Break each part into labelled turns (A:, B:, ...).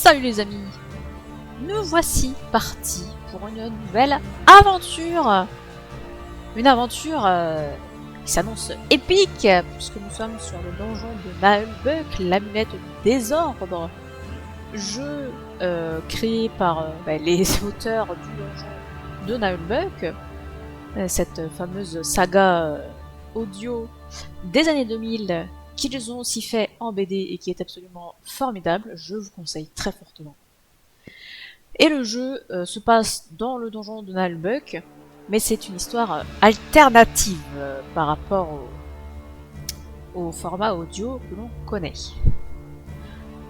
A: Salut les amis, nous voici partis pour une nouvelle aventure. Une aventure qui s'annonce épique, puisque nous sommes sur le donjon de Naheulbeuk, l'amulette du désordre. Jeu créé par les auteurs du donjon de Naheulbeuk, cette fameuse saga audio des années 2000 qu'ils ont aussi fait en BD et qui est absolument formidable, je vous conseille très fortement. Et le jeu se passe dans le donjon de Naheulbeuk, mais c'est une histoire alternative par rapport au format audio que l'on connaît.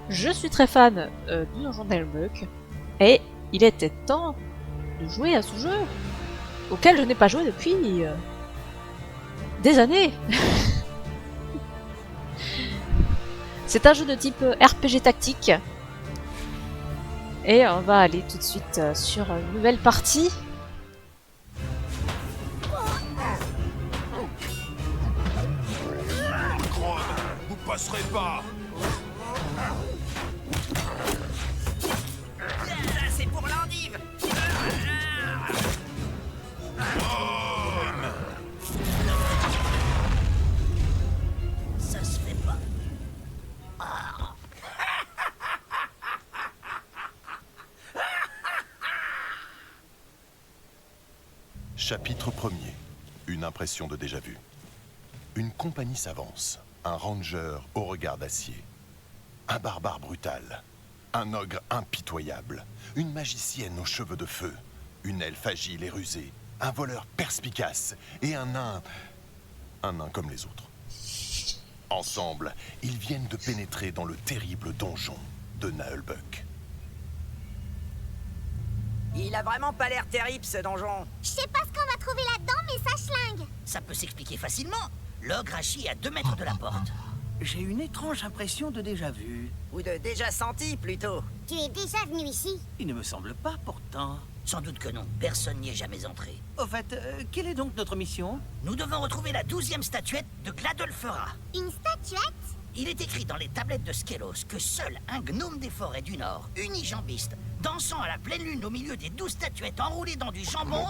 A: Je suis très fan du donjon de Naheulbeuk, et il était temps de jouer à ce jeu, auquel je n'ai pas joué depuis des années. C'est un jeu de type RPG tactique. Et on va aller tout de suite sur une nouvelle partie.
B: Vous passerez pas.
C: Ça, c'est pour l'endive. Ça se fait pas.
B: Chapitre 1er. Une impression de déjà-vu. Une compagnie s'avance. Un ranger au regard d'acier. Un barbare brutal. Un ogre impitoyable. Une magicienne aux cheveux de feu. Une elfe agile et rusée. Un voleur perspicace. Et un nain... un nain comme les autres. Ensemble, ils viennent de pénétrer dans le terrible donjon de Naheulbeuk.
C: Il a vraiment pas l'air terrible, ce donjon.
D: Je sais pas ce qu'on va trouver là-dedans, mais ça schlingue.
E: Ça peut s'expliquer facilement. L'ogre agit à 2 mètres de la porte.
F: J'ai une étrange impression de déjà-vu.
C: Ou de déjà senti, plutôt.
D: Tu es déjà venu ici?
F: Il ne me semble pas, pourtant.
E: Sans doute que non, personne n'y est jamais entré.
F: Au fait, quelle est donc notre mission?
E: Nous devons retrouver la 12e statuette de Gladolfera.
D: Une statuette?
E: Il est écrit dans les tablettes de Skelos que seul un gnome des forêts du Nord, unijambiste, dansant à la pleine lune au milieu des 12 statuettes enroulées dans du jambon...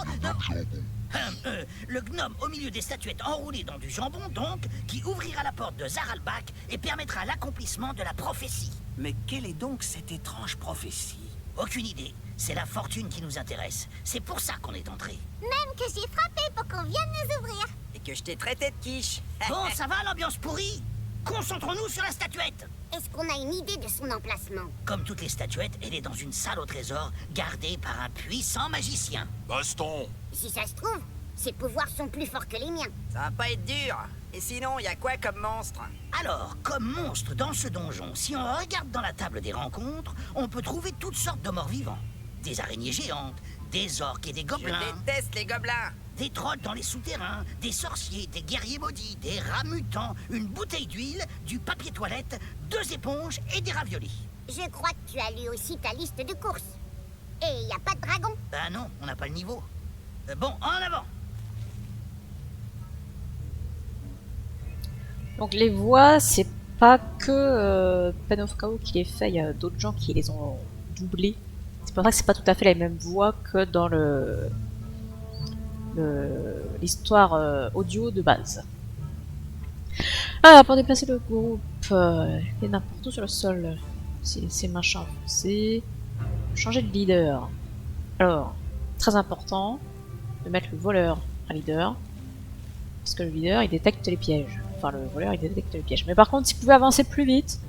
E: le gnome au milieu des statuettes enroulées dans du jambon, donc, qui ouvrira la porte de Zaralbach et permettra l'accomplissement de la prophétie.
F: Mais quelle est donc cette étrange prophétie?
E: Aucune idée. C'est la fortune qui nous intéresse. C'est pour ça qu'on est entré.
D: Même que j'ai frappé pour qu'on vienne nous ouvrir.
C: Et que je t'ai traité de quiche.
E: Bon, ça va, l'ambiance pourrie? Concentrons-nous sur la statuette.
D: Est-ce qu'on a une idée de son emplacement?
E: Comme toutes les statuettes, elle est dans une salle au trésor, gardée par un puissant magicien.
B: Baston.
D: Si ça se trouve, ses pouvoirs sont plus forts que les miens.
C: Ça va pas être dur. Et sinon, y a quoi comme monstre?
E: Alors, comme monstre dans ce donjon, si on regarde dans la table des rencontres, on peut trouver toutes sortes de morts vivants. Des araignées géantes, des orques et des gobelins.
C: Je déteste les gobelins.
E: Des trolls dans les souterrains, des sorciers, des guerriers maudits, des rats mutants, une bouteille d'huile, du papier toilette, 2 éponges et des raviolis.
D: Je crois que tu as lu aussi ta liste de courses. Et y a pas de dragon?
E: Ben non, on n'a pas le niveau. Bon, en avant.
A: Donc les voix, c'est pas que Pen of Chaos qui les fait, il y a d'autres gens qui les ont doublées. C'est pour ça que c'est pas tout à fait les mêmes voix que dans l'histoire audio de base. Alors, pour déplacer le groupe, il y a n'importe où sur le sol. Ces machins enfoncés. Changer de leader. Alors, très important de mettre le voleur à leader. Parce que le leader, il détecte les pièges. Enfin, le voleur, il détecte les pièges. Mais par contre, s'il pouvait avancer plus vite...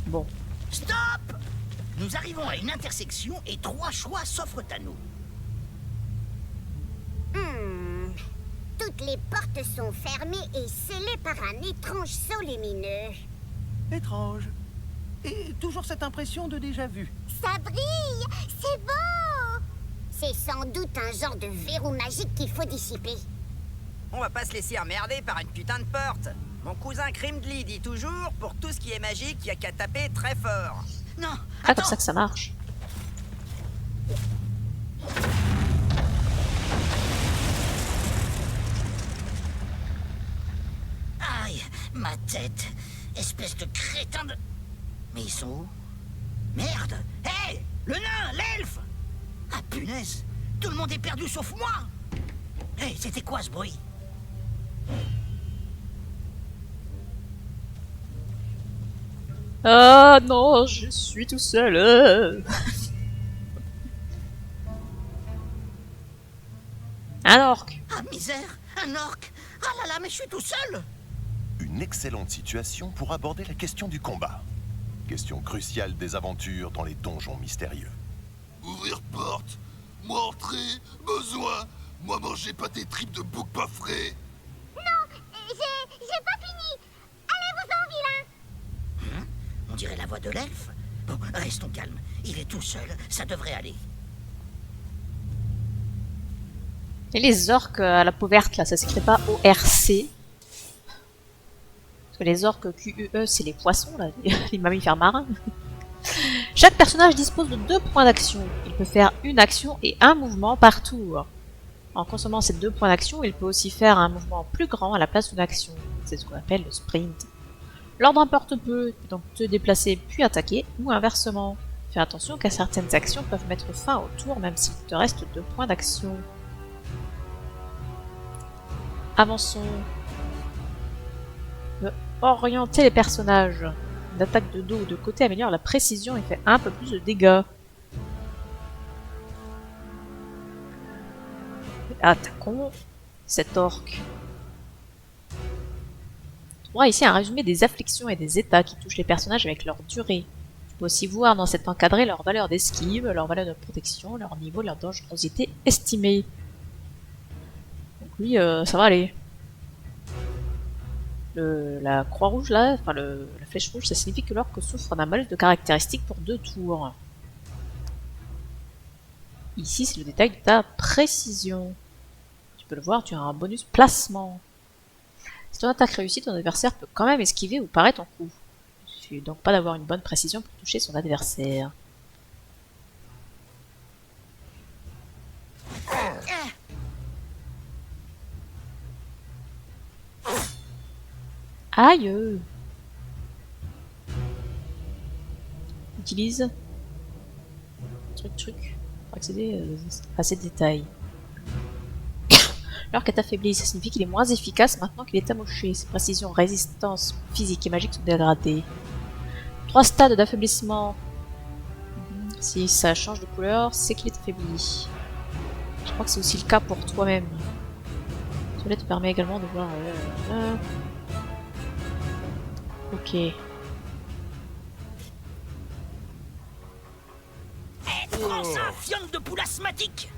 A: Bon.
E: Stop! Nous arrivons à une intersection et 3 choix s'offrent à nous.
D: Toutes les portes sont fermées et scellées par un étrange sceau lumineux.
F: Étrange. Et toujours cette impression de déjà-vu.
D: Ça brille! C'est beau! C'est sans doute un genre de verrou magique qu'il faut dissiper.
C: On va pas se laisser emmerder par une putain de porte. Mon cousin Crimdly dit toujours, pour tout ce qui est magique, y a qu'à taper très fort.
E: Non,
A: Ah,
E: attends.
A: comme ça que ça marche.
E: Aïe, ma tête. Espèce de crétin de... Mais ils sont où? Merde! Hé! Le nain! L'elfe! Ah punaise! Tout le monde est perdu sauf moi! Hé, c'était quoi ce bruit?
A: Ah non, je suis tout seul. Un orc.
E: Ah misère! Un orc! Ah là là, mais je suis tout seul!
B: Une excellente situation pour aborder la question du combat. Question cruciale des aventures dans les donjons mystérieux.
G: Ouvrir porte, moi entrer, besoin, moi manger pas tes tripes de bouc pas frais.
D: J'ai pas fini. Allez-vous-en, vilain.
E: On dirait la voix de l'elfe. Bon, restons calmes. Il est tout seul, ça devrait aller.
A: Et les orques à la peau verte, là, ça s'écrit pas ORC. Parce que les orques QUE, c'est les poissons, là, les mammifères marins. Chaque personnage dispose de 2 points d'action. Il peut faire une action et un mouvement par tour. En consommant ces 2 points d'action, il peut aussi faire un mouvement plus grand à la place d'une action. C'est ce qu'on appelle le sprint. L'ordre importe peu, tu peux donc te déplacer puis attaquer, ou inversement. Fais attention car certaines actions peuvent mettre fin au tour même s'il te reste 2 points d'action. Avançons. On peut orienter les personnages. Une attaque de dos ou de côté améliore la précision et fait un peu plus de dégâts. Attaquons cet orc. Tu vois ici un résumé des afflictions et des états qui touchent les personnages avec leur durée. Tu peux aussi voir dans cet encadré leur valeur d'esquive, leur valeur de protection, leur niveau, leur dangerosité estimée. Donc lui, ça va aller. La croix rouge là, enfin la flèche rouge, ça signifie que l'orque souffre d'un malus de caractéristiques pour 2 tours. Ici, c'est le détail de ta précision. Tu peux le voir, tu as un bonus placement. Si ton attaque réussit, ton adversaire peut quand même esquiver ou parer ton coup. Il suffit donc pas d'avoir une bonne précision pour toucher son adversaire. Aïe! Utilise truc pour accéder à ces détails. Alors qu'elle est affaiblie, ça signifie qu'il est moins efficace maintenant qu'il est amoché. Ses précisions, résistance physique et magique sont dégradées. 3 stades d'affaiblissement. Si ça change de couleur, c'est qu'il est affaibli. Je crois que c'est aussi le cas pour toi-même. Cela te permet également de voir... Ok.
E: Prends ça, fiente de poule asthmatique!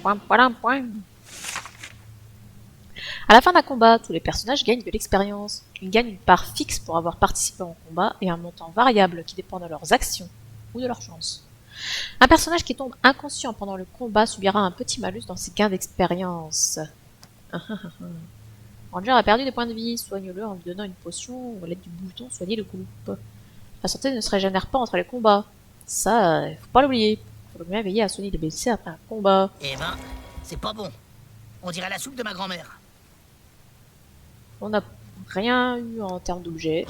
A: Point. À la fin d'un combat, tous les personnages gagnent de l'expérience. Ils gagnent une part fixe pour avoir participé au combat et un montant variable qui dépend de leurs actions ou de leur chance. Un personnage qui tombe inconscient pendant le combat subira un petit malus dans ses gains d'expérience. Ranger a perdu des points de vie, soigne-le en lui donnant une potion ou à l'aide du bouton soigner le groupe. La santé ne se régénère pas entre les combats. Ça, faut pas l'oublier. Faut bien veiller à soigner les blessés après un combat.
E: Eh ben, c'est pas bon. On dirait la soupe de ma grand-mère.
A: On n'a rien eu en termes d'objets.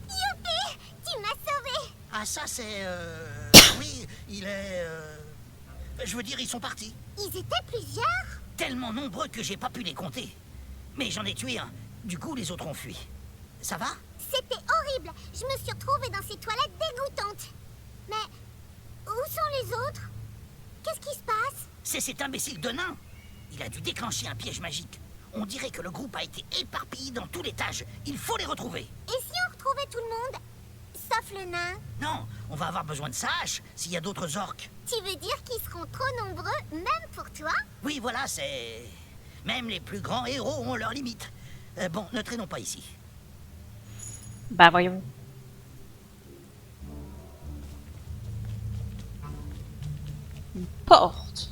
D: Tu m'as sauvé.
E: Ah ça c'est... Oui, il est... Je veux dire, ils sont partis.
D: Ils étaient plusieurs.
E: Tellement nombreux que j'ai pas pu les compter. Mais j'en ai tué un. Du coup, les autres ont fui. Ça va?
D: C'était horrible. Je me suis retrouvée dans ces toilettes dégoûtantes. Mais où sont les autres? Qu'est-ce qui se passe?
E: C'est cet imbécile de nain. Il a dû déclencher un piège magique. On dirait que le groupe a été éparpillé dans tout l'étage. Il faut les retrouver.
D: Et si on retrouvait tout le monde? Sauf le nain.
E: Non, on va avoir besoin de sa hache s'il y a d'autres orques.
D: Tu veux dire qu'ils seront trop nombreux, même pour toi?
E: Oui, voilà, c'est... Même les plus grands héros ont leurs limites. Bon, ne traînons pas ici.
A: Bah voyons. Une porte.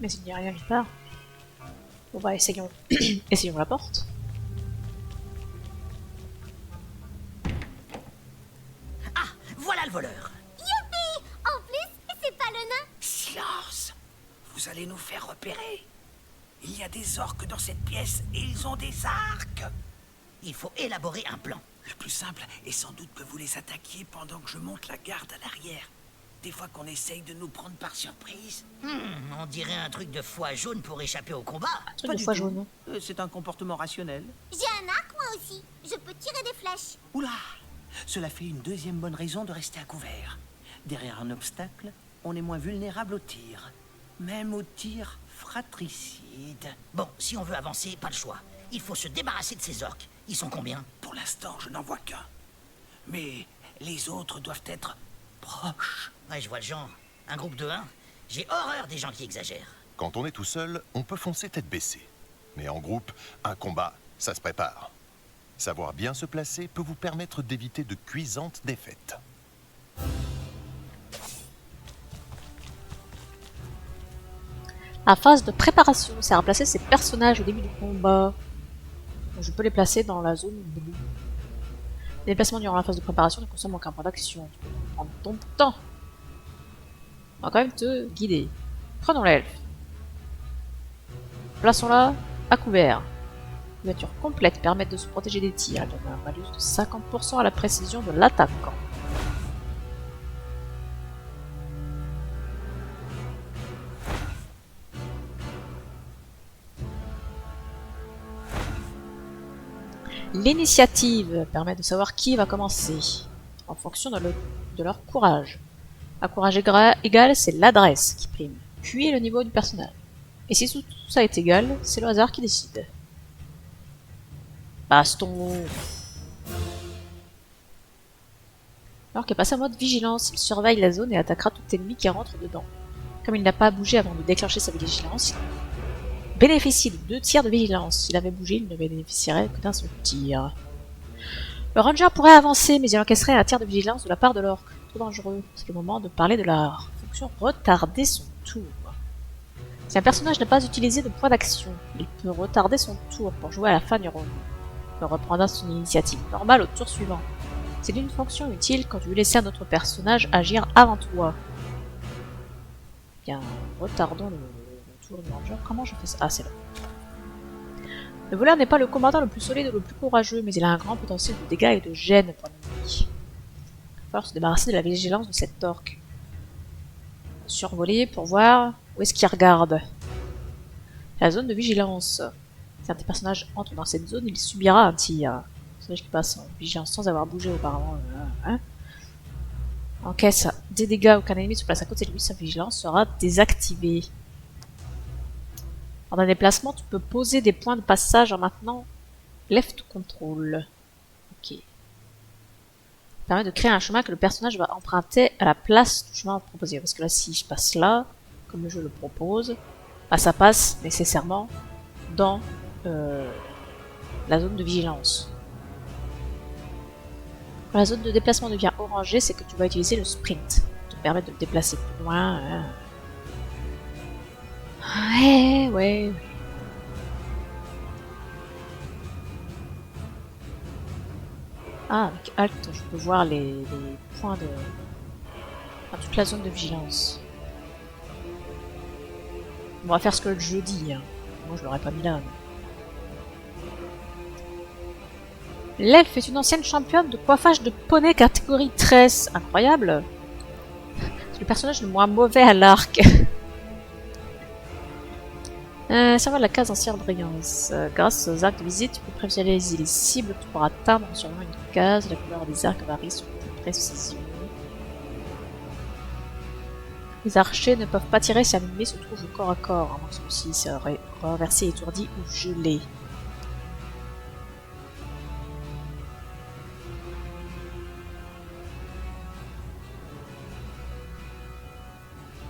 A: Mais il n'y a rien nulle part. Bon bah essayons. Essayons la porte.
E: Ah, voilà le voleur.
D: Youpi! En plus, c'est pas le nain.
F: Silence! Vous allez nous faire repérer. Il y a des orques dans cette pièce et ils ont des arcs.
E: Il faut élaborer un plan.
F: Le plus simple est sans doute que vous les attaquiez pendant que je monte la garde à l'arrière. Des fois qu'on essaye de nous prendre par surprise.
E: On dirait un truc de foie jaune pour échapper au combat.
A: Truc de foie jaune.
F: C'est un comportement rationnel.
D: J'ai un arc moi aussi. Je peux tirer des flèches.
F: Oula! Cela fait une deuxième bonne raison de rester à couvert. Derrière un obstacle, on est moins vulnérable au tir. Même au tir fratricide.
E: Bon, si on veut avancer, pas le choix. Il faut se débarrasser de ces orques. Ils sont combien?
F: Pour l'instant, je n'en vois qu'un. Mais les autres doivent être proches.
E: Ouais, je vois le genre. Un groupe de 1. J'ai horreur des gens qui exagèrent.
B: Quand on est tout seul, on peut foncer tête baissée. Mais en groupe, un combat, ça se prépare. Savoir bien se placer peut vous permettre d'éviter de cuisantes défaites.
A: La phase de préparation sert à placer ces personnages au début du combat. Donc, je peux les placer dans la zone bleue. Les déplacements durant la phase de préparation ne consomment aucun point d'action. Tu peux prendre ton temps. On va quand même te guider. Prenons l'elfe. Plaçons-la à couvert. Couverture complète permet de se protéger des tirs. Elle donne un malus de 50% à la précision de l'attaquant. L'initiative permet de savoir qui va commencer, en fonction de leur courage. Un courage égal, c'est l'adresse qui prime, puis le niveau du personnage. Et si tout ça est égal, c'est le hasard qui décide. Baston. Alors qu'il est passé en mode vigilance, il surveille la zone et attaquera tout ennemi qui rentre dedans. Comme il n'a pas bougé avant de déclencher sa vigilance, il bénéficie de 2 tirs de vigilance. S'il avait bougé, il ne bénéficierait que d'un seul tir. Le ranger pourrait avancer, mais il encaisserait un tir de vigilance de la part de l'orque. Trop dangereux. C'est le moment de parler de la fonction retarder son tour. Si un personnage n'a pas utilisé de point d'action, il peut retarder son tour pour jouer à la fin du round. Il peut reprendre son initiative normale au tour suivant. C'est une fonction utile quand tu veux laisser un autre personnage agir avant toi. Bien, retardons le tour du ranger. Comment je fais ça? Ah, c'est là. Le voleur n'est pas le commandant le plus solide ou le plus courageux, mais il a un grand potentiel de dégâts et de gêne pour l'ennemi. Il va falloir se débarrasser de la vigilance de cette orque. Survoler pour voir où est-ce qu'il regarde. La zone de vigilance. Si un des personnages entre dans cette zone, il subira un tir. Le personnage qui passe en vigilance sans avoir bougé auparavant. Encaisse des dégâts, aucun ennemi se place à côté de lui, sa vigilance sera désactivée. Pendant un déplacement, tu peux poser des points de passage en maintenant left control. Ok. Ça permet de créer un chemin que le personnage va emprunter à la place du chemin proposé. Parce que là, si je passe là, comme le jeu le propose, bah, ça passe nécessairement dans la zone de vigilance. Quand la zone de déplacement devient orangée, c'est que tu vas utiliser le sprint. Qui te permet de te déplacer plus loin. Ouais. Ah, avec Alt, je peux voir les points de... Enfin, toute la zone de vigilance. On va faire ce que le jeu dit. Hein. Moi, je l'aurais pas mis là. Mais... L'elfe est une ancienne championne de coiffage de poney catégorie 13. Incroyable. C'est le personnage le moins mauvais à l'arc. Ça va la case ancienne brillance. Grâce aux arcs de visite, tu peux prévisualiser les cibles que tu pourras atteindre en survolant une case. La couleur des arcs varie selon ta précision. Les archers ne peuvent pas tirer si un ennemi se trouve corps à corps, à moins que celui-ci serait renversé, étourdi ou gelé.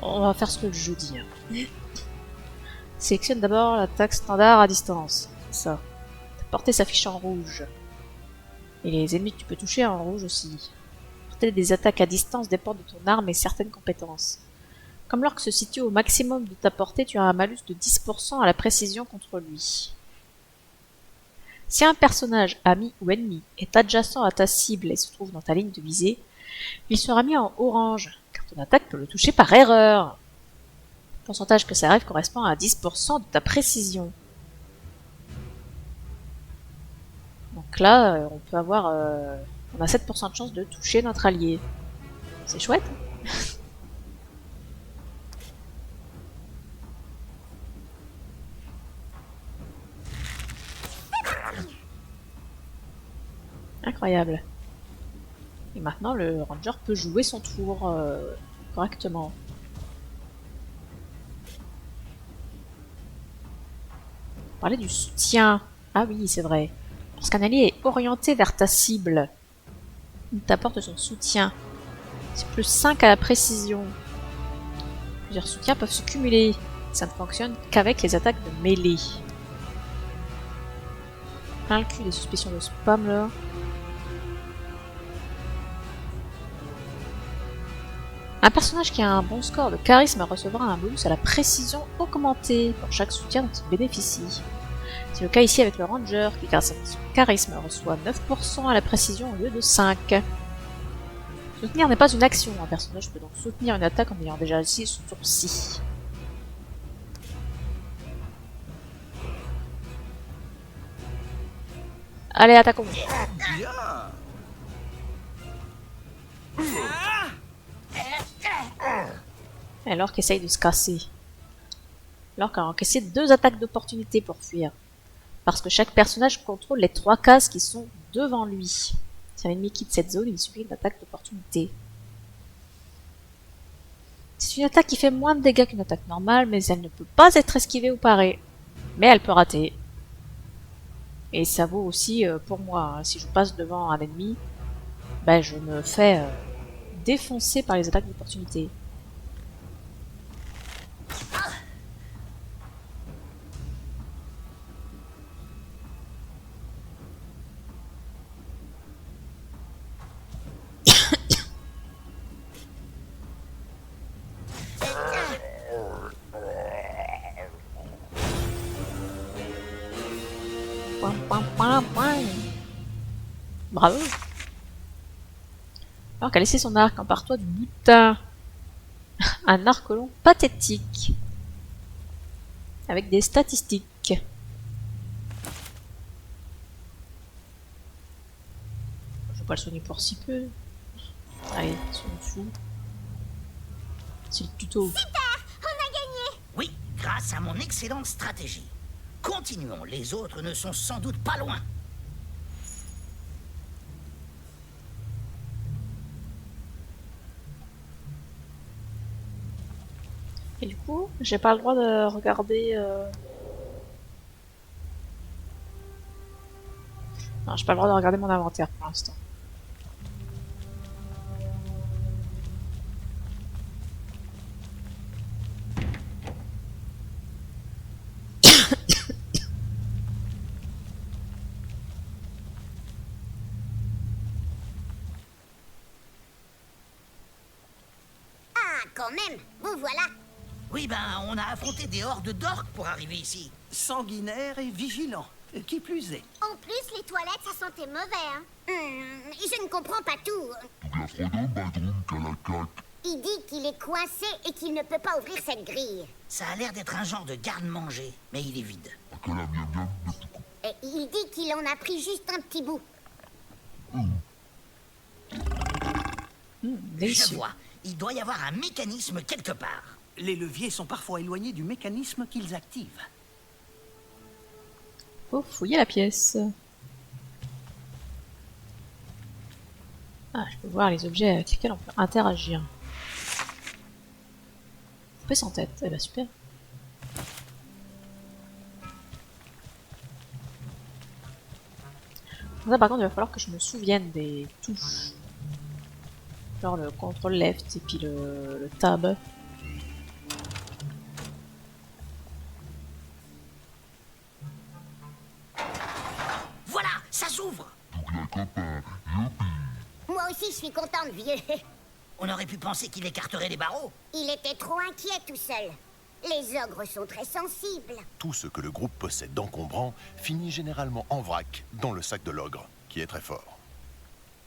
A: On va faire ce que le jeu dit. Sélectionne d'abord l'attaque standard à distance. C'est ça. Ta portée s'affiche en rouge. Et les ennemis que tu peux toucher en rouge aussi. La portée des attaques à distance dépend de ton arme et certaines compétences. Comme l'orque se situe au maximum de ta portée, tu as un malus de 10% à la précision contre lui. Si un personnage, ami ou ennemi, est adjacent à ta cible et se trouve dans ta ligne de visée, il sera mis en orange, car ton attaque peut le toucher par erreur. Le pourcentage que ça arrive correspond à 10% de ta précision. Donc là, on peut avoir... on a 7% de chance de toucher notre allié. C'est chouette. Incroyable. Et maintenant, le ranger peut jouer son tour correctement. Parler du soutien. Ah oui, c'est vrai. Lorsqu'un allié est orienté vers ta cible, il t'apporte son soutien. C'est plus 5 à la précision. Plusieurs soutiens peuvent se cumuler. Ça ne fonctionne qu'avec les attaques de mêlée. Plein le cul des suspicions de spam là. Un personnage qui a un bon score de charisme recevra un bonus à la précision augmentée pour chaque soutien dont il bénéficie. C'est le cas ici avec le ranger qui, grâce à son charisme, reçoit 9% à la précision au lieu de 5. Soutenir n'est pas une action, un personnage peut donc soutenir une attaque en ayant déjà assis son tour-ci. Allez, attaquons. Et l'orque essaye de se casser. L'orque a encaissé 2 attaques d'opportunité pour fuir. Parce que chaque personnage contrôle les 3 cases qui sont devant lui. Si un ennemi quitte cette zone, il subit une attaque d'opportunité. C'est une attaque qui fait moins de dégâts qu'une attaque normale, mais elle ne peut pas être esquivée ou parée. Mais elle peut rater. Et ça vaut aussi pour moi. Hein. Si je passe devant un ennemi, ben je me fais défoncer par les attaques d'opportunité. Bravo. Alors qu'elle a laissé son arc, empare-toi du butin. Un arc long pathétique. Avec des statistiques. Je vais pas le soigner pour si peu. Allez, soigne dessous. C'est le tuto.
D: Super! On a gagné!
E: Oui, grâce à mon excellente stratégie. Continuons, les autres ne sont sans doute pas loin.
A: Et du coup, j'ai pas le droit de regarder... Non, j'ai pas le droit de regarder mon inventaire pour l'instant.
D: Ah, quand même! Vous voilà!
E: Oui, ben, on a affronté des hordes d'orques pour arriver ici.
F: Sanguinaire et vigilant. Qui plus est.
D: En plus, les toilettes, ça sentait mauvais, hein. Je ne comprends pas tout. Il dit qu'il est coincé et qu'il ne peut pas ouvrir cette grille.
E: Ça a l'air d'être un genre de garde-manger, mais il est vide.
D: Et il dit qu'il en a pris juste un petit bout.
E: Je vois, il doit y avoir un mécanisme quelque part.
F: Les leviers sont parfois éloignés du mécanisme qu'ils activent.
A: Faut fouiller la pièce. Ah, je peux voir les objets avec lesquels on peut interagir. Poupée sans tête, eh ben super. Ça, par contre, il va falloir que je me souvienne des touches. Genre le contrôle left et puis le tab.
E: Voilà, ça s'ouvre.
D: Moi aussi, je suis contente, vieux.
E: On aurait pu penser qu'il écarterait les barreaux.
D: Il était trop inquiet tout seul. Les ogres sont très sensibles.
B: Tout ce que le groupe possède d'encombrant finit généralement en vrac dans le sac de l'ogre, qui est très fort.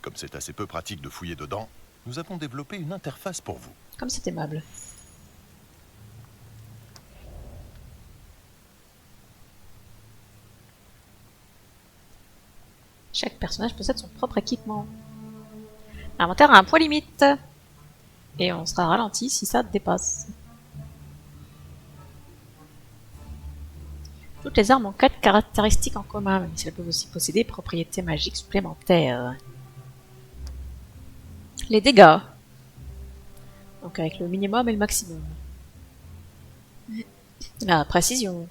B: Comme c'est assez peu pratique de fouiller dedans, nous avons développé une interface pour vous.
A: Comme c'est aimable. Chaque personnage possède son propre équipement. L'inventaire a un poids limite. Et on sera ralenti si ça dépasse. Toutes les armes ont 4 caractéristiques en commun, même si elles peuvent aussi posséder des propriétés magiques supplémentaires. Les dégâts. Donc avec le minimum et le maximum. La précision,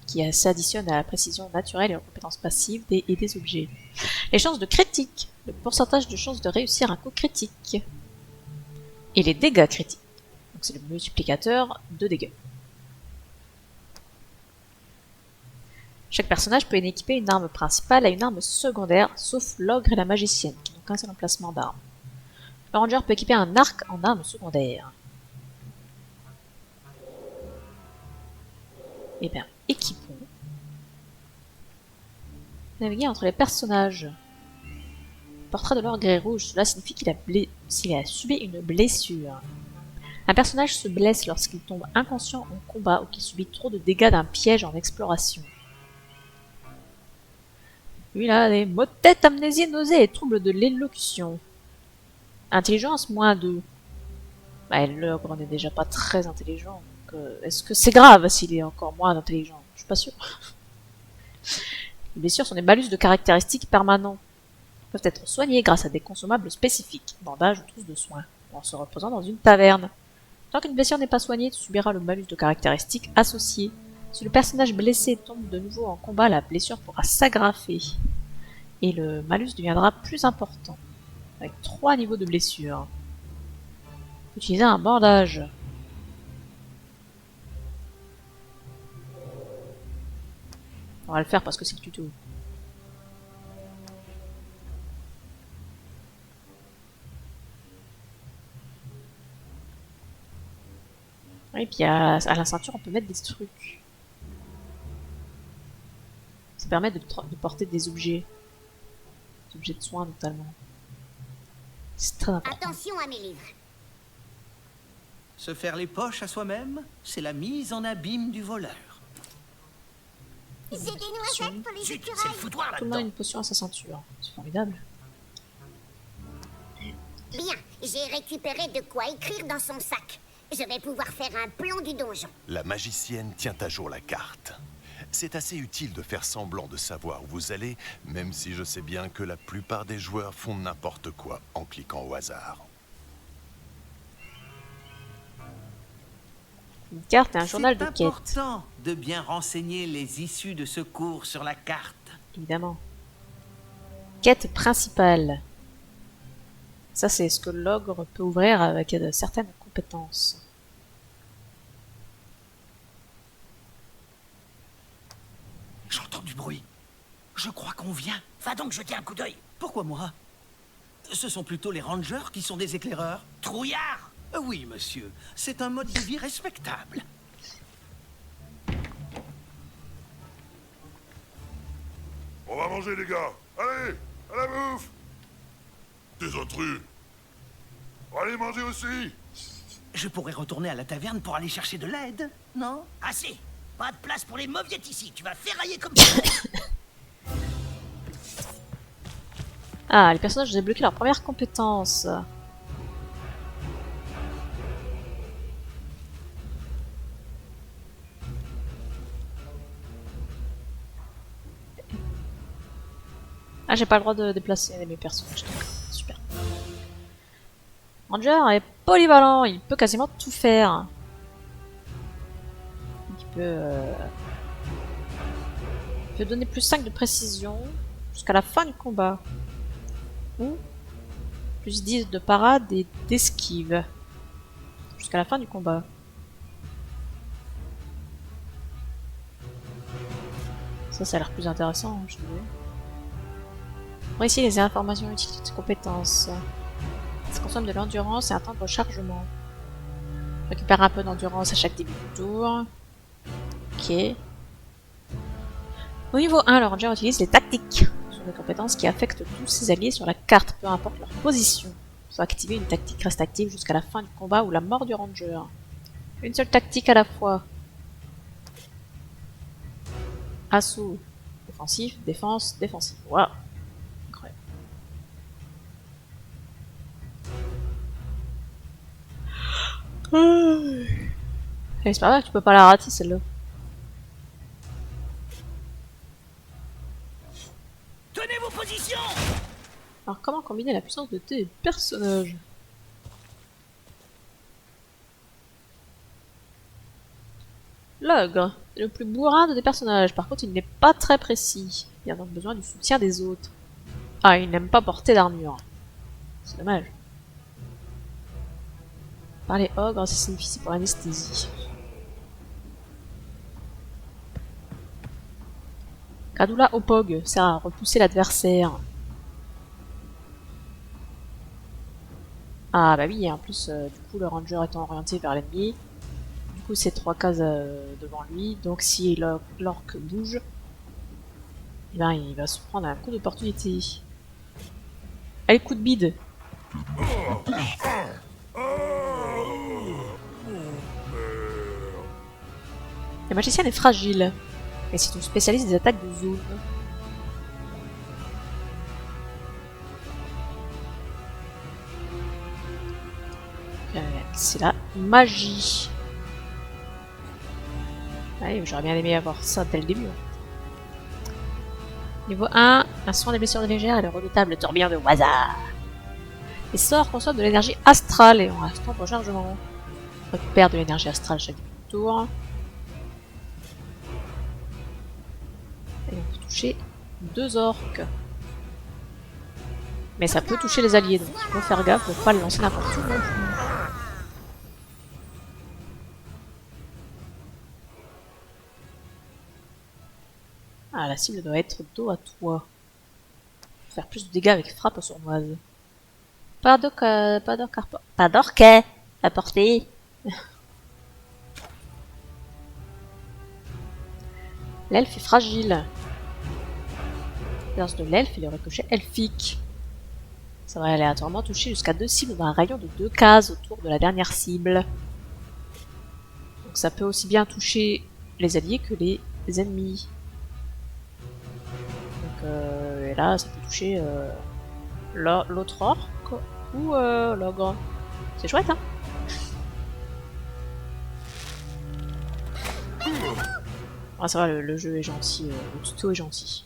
A: qui s'additionne à la précision naturelle et aux compétences passives et des objets. Les chances de critique, le pourcentage de chances de réussir un coup critique. Et les dégâts critiques. Donc c'est le multiplicateur de dégâts. Chaque personnage peut équiper une arme principale à une arme secondaire, sauf l'ogre et la magicienne, qui n'ont qu'un seul emplacement d'arme. Le ranger peut équiper un arc en arme secondaire. Et bien, équipons. Naviguer entre les personnages. Portrait de l'ogre est rouge, cela signifie qu'il a subi une blessure. Un personnage se blesse lorsqu'il tombe inconscient en combat ou qu'il subit trop de dégâts d'un piège en exploration. Lui, il a des maux de tête, amnésie, nausée et troubles de l'élocution. Intelligence, moins 2. Bah, l'ogre n'est déjà pas très intelligent. Est-ce que c'est grave s'il est encore moins intelligent? Je suis pas sûre. Les blessures sont des malus de caractéristiques permanents. Ils peuvent être soignés grâce à des consommables spécifiques, bandages ou trousses de soins, ou en se reposant dans une taverne. Tant qu'une blessure n'est pas soignée, tu subiras le malus de caractéristiques associé. Si le personnage blessé tombe de nouveau en combat, la blessure pourra s'agrafer. Et le malus deviendra plus important, avec 3 niveaux de blessure. Utiliser un bandage. On va le faire parce que c'est le tuto. Et puis à la ceinture, on peut mettre des trucs. Ça permet de porter des objets. Des objets de soins notamment. C'est très important.
D: Attention à mes livres.
F: Se faire les poches à soi-même, c'est la mise en abîme du voleur.
D: J'ai des noisettes pour les
E: Zut, c'est le
D: écureuils.
E: foutoir
A: Tout le monde a
E: là-dedans.
A: une potion à sa ceinture. C'est formidable.
D: Bien, j'ai récupéré de quoi écrire dans son sac. Je vais pouvoir faire un plan du donjon.
B: La magicienne tient à jour la carte. C'est assez utile de faire semblant de savoir où vous allez, même si je sais bien que la plupart des joueurs font n'importe quoi en cliquant au hasard.
A: Une carte et un journal de
F: C'est
A: quête,
F: important de bien renseigner les issues de secours sur la carte.
A: évidemment. Quête principale. Ça, c'est ce que l'ogre peut ouvrir avec certaines compétences.
F: J'entends du bruit. Je crois qu'on vient.
E: Va donc jeter un coup d'œil.
F: Pourquoi moi? Ce sont plutôt les rangers qui sont des éclaireurs.
E: Trouillard!
F: Oui, monsieur. C'est un mode de vie respectable.
G: On va manger, les gars. Allez, à la bouffe. Des intrus. Allez manger aussi.
F: Je pourrais retourner à la taverne pour aller chercher de l'aide, non?
E: Assez! Pas de place pour les mauviettes ici, tu vas ferrailler comme ça!
A: Ah, les personnages ont débloqué leur première compétence. Ah, j'ai pas le droit de déplacer mes personnages. Super. Ranger est polyvalent, il peut quasiment tout faire. Il peut donner plus 5 de précision jusqu'à la fin du combat. Ou plus 10 de parade et d'esquive jusqu'à la fin du combat. Ça a l'air plus intéressant, je trouve. Pour ici les informations utiles de compétences. Ça consomme de l'endurance et un temps de rechargement. Récupère un peu d'endurance à chaque début du tour. Ok. Au niveau 1, le ranger utilise les tactiques. Ce sont des compétences qui affectent tous ses alliés sur la carte, peu importe leur position. Soit activer une tactique reste active jusqu'à la fin du combat ou la mort du ranger. Une seule tactique à la fois. Assaut, offensif, défense, défensif. Waouh. Incroyable. Et c'est pas vrai que tu peux pas la rater celle-là.
E: Tenez vos positions!
A: Alors comment combiner la puissance de tes personnages? L'ogre est le plus bourrin des personnages, par contre il n'est pas très précis. Il a donc besoin du soutien des autres. Ah, il n'aime pas porter d'armure. C'est dommage. Parler ogre, ça signifie pour l'anesthésie. Kadula Opog sert à repousser l'adversaire. Ah bah oui, en plus, du coup, le ranger étant orienté vers l'ennemi, du coup, c'est 3 cases devant lui, donc si l'orque bouge, eh ben, il va se prendre un coup d'opportunité. Allez, coup de bide. La magicienne est fragile, mais c'est une spécialiste des attaques de zone. C'est la magie. Allez, j'aurais bien aimé avoir ça dès le début. Niveau 1, un soin des blessures légères et le redoutable tourbillon de Waza. Les sorts consomment de l'énergie astrale et ont un temps de rechargement. On récupère de l'énergie astrale chaque tour. Et on peut toucher 2 orques. Mais ça peut toucher les alliés, donc il faut faire gaffe de ne pas le lancer n'importe où non plus. Ah, la cible doit être dos à toi. Faire plus de dégâts avec frappe sournoise. Pas d'orque à portée. L'elfe est fragile. Lance de l'elfe et le ricochet elfique. Ça va aléatoirement toucher jusqu'à 2 cibles dans un rayon de 2 cases autour de la dernière cible. Donc ça peut aussi bien toucher les alliés que les ennemis. Et là, ça peut toucher l'autre orque ou l'ogre. C'est chouette, hein? Ah, ça va, le jeu est gentil, le tuto est gentil.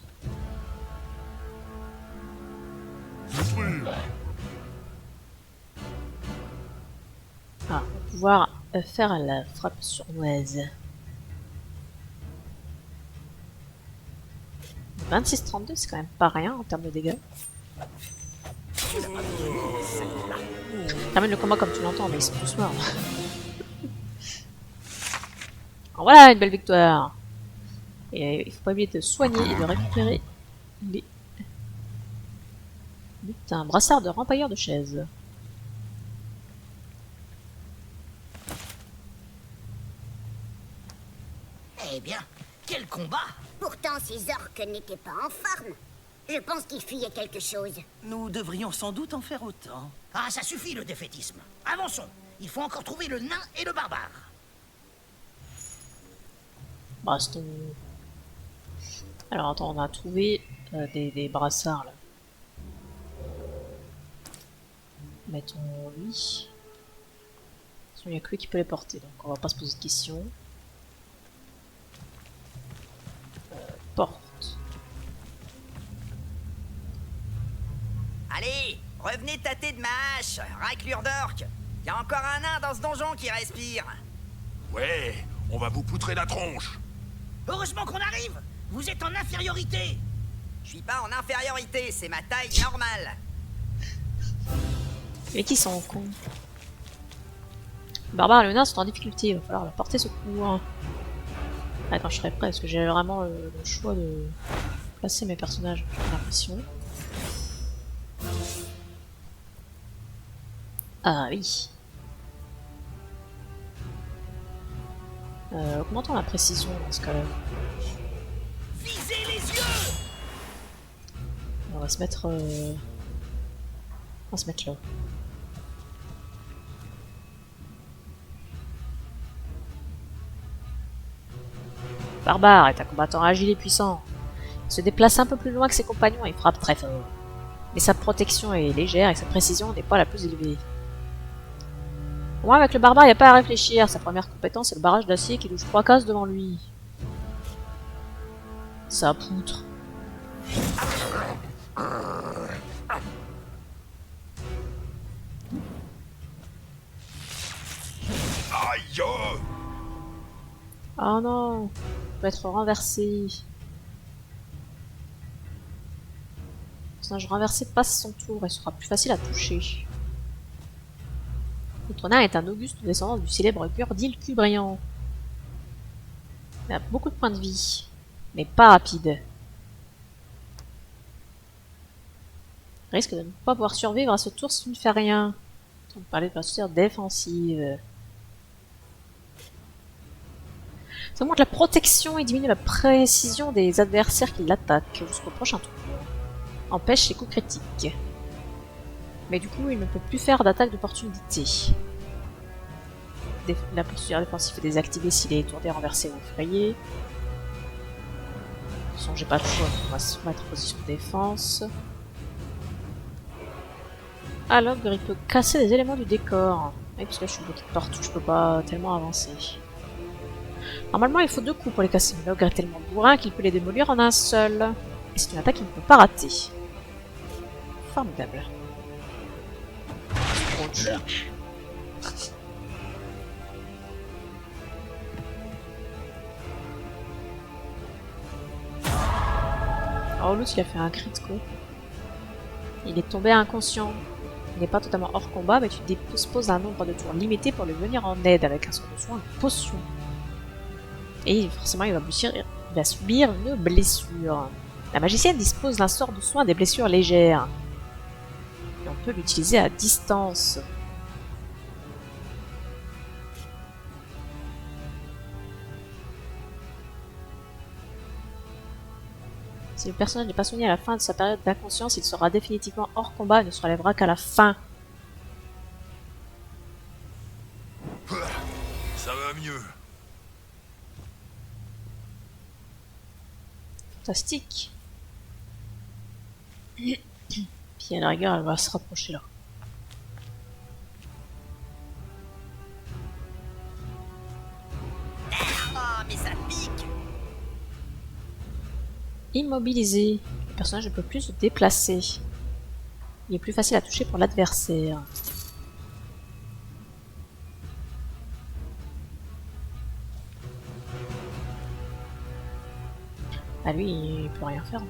A: Ah, on va pouvoir faire la frappe sournoise. 26-32, c'est quand même pas rien en termes de dégâts. Termine le combat comme tu l'entends, mais ils sont tous morts. Alors voilà, une belle victoire. Et il faut pas oublier de soigner et de récupérer les... un brassard de rempailleur de chaise.
E: Eh bien, quel combat!
D: Pourtant, ces orques n'étaient pas en forme. Je pense qu'ils fuyaient quelque chose.
F: Nous devrions sans doute en faire autant.
E: Ah, ça suffit le défaitisme. Avançons. Il faut encore trouver le nain et le barbare.
A: Baston. Alors attends, on a trouvé des brassards là. Mettons lui. Il n'y a que lui qui peut les porter, donc on va pas se poser de questions. Porte.
C: Allez, revenez tâter de ma hache, raclure d'orque. Y a encore un nain dans ce donjon qui respire.
G: Ouais, on va vous poutrer la tronche.
E: Heureusement qu'on arrive. Vous êtes en infériorité.
C: Je suis pas en infériorité, c'est ma taille normale.
A: Mais qui sont cons? Barbare et le nain sont en difficulté, il va falloir leur porter secours. Attends, je serai prêt, parce que j'ai vraiment le choix de placer mes personnages, j'ai l'impression. Ah oui. Augmentons la précision dans ce cas-là.
E: Visez les yeux!
A: On va se mettre... On va se mettre là. Barbare est un combattant agile et puissant. Il se déplace un peu plus loin que ses compagnons et frappe très fort. Mais sa protection est légère et sa précision n'est pas la plus élevée. Au moins avec le barbare, il n'y a pas à réfléchir. Sa première compétence est le barrage d'acier qui touche 3 cases devant lui. Sa poutre.
G: Aïe!
A: Oh non, il peut être renversé. Le personnage renversé passe son tour et sera plus facile à toucher. Notre nain est un auguste descendant du célèbre cœur d'île Cubrian. Il a beaucoup de points de vie, mais pas rapide. Il risque de ne pas pouvoir survivre à ce tour si tu ne fais rien. On parlait de posture défensive. Ça montre la protection et diminue la précision des adversaires qui l'attaquent jusqu'au prochain tour. Empêche les coups critiques. Mais du coup, il ne peut plus faire d'attaque d'opportunité. La posture défensive est désactivée s'il est étourdi, renversé ou effrayé. De toute façon, j'ai pas le choix, on va se mettre en position de défense. Alors, il peut casser des éléments du décor. Oui, parce que je suis bloqué partout, je peux pas tellement avancer. Normalement, il faut 2 coups pour les casser. L'ogre est tellement bourrin qu'il peut les démolir en un seul. Et c'est une attaque qu'il ne peut pas rater. Formidable. Oh, l'autre, il a fait un crit, quoi. Il est tombé inconscient. Il n'est pas totalement hors combat, mais tu disposes d'un nombre de tours limité pour lui venir en aide avec un sort de soin, une potion. Et forcément, il va subir une blessure. La magicienne dispose d'un sort de soin des blessures légères. Et on peut l'utiliser à distance. Si le personnage n'est pas soigné à la fin de sa période d'inconscience, il sera définitivement hors combat et ne se relèvera qu'à la fin.
G: Ça va mieux.
A: Fantastique. Puis à la rigueur, elle va se rapprocher là.
C: Oh, mais ça pique!
A: Immobilisé. Le personnage ne peut plus se déplacer. Il est plus facile à toucher pour l'adversaire. Ah lui, il peut rien faire.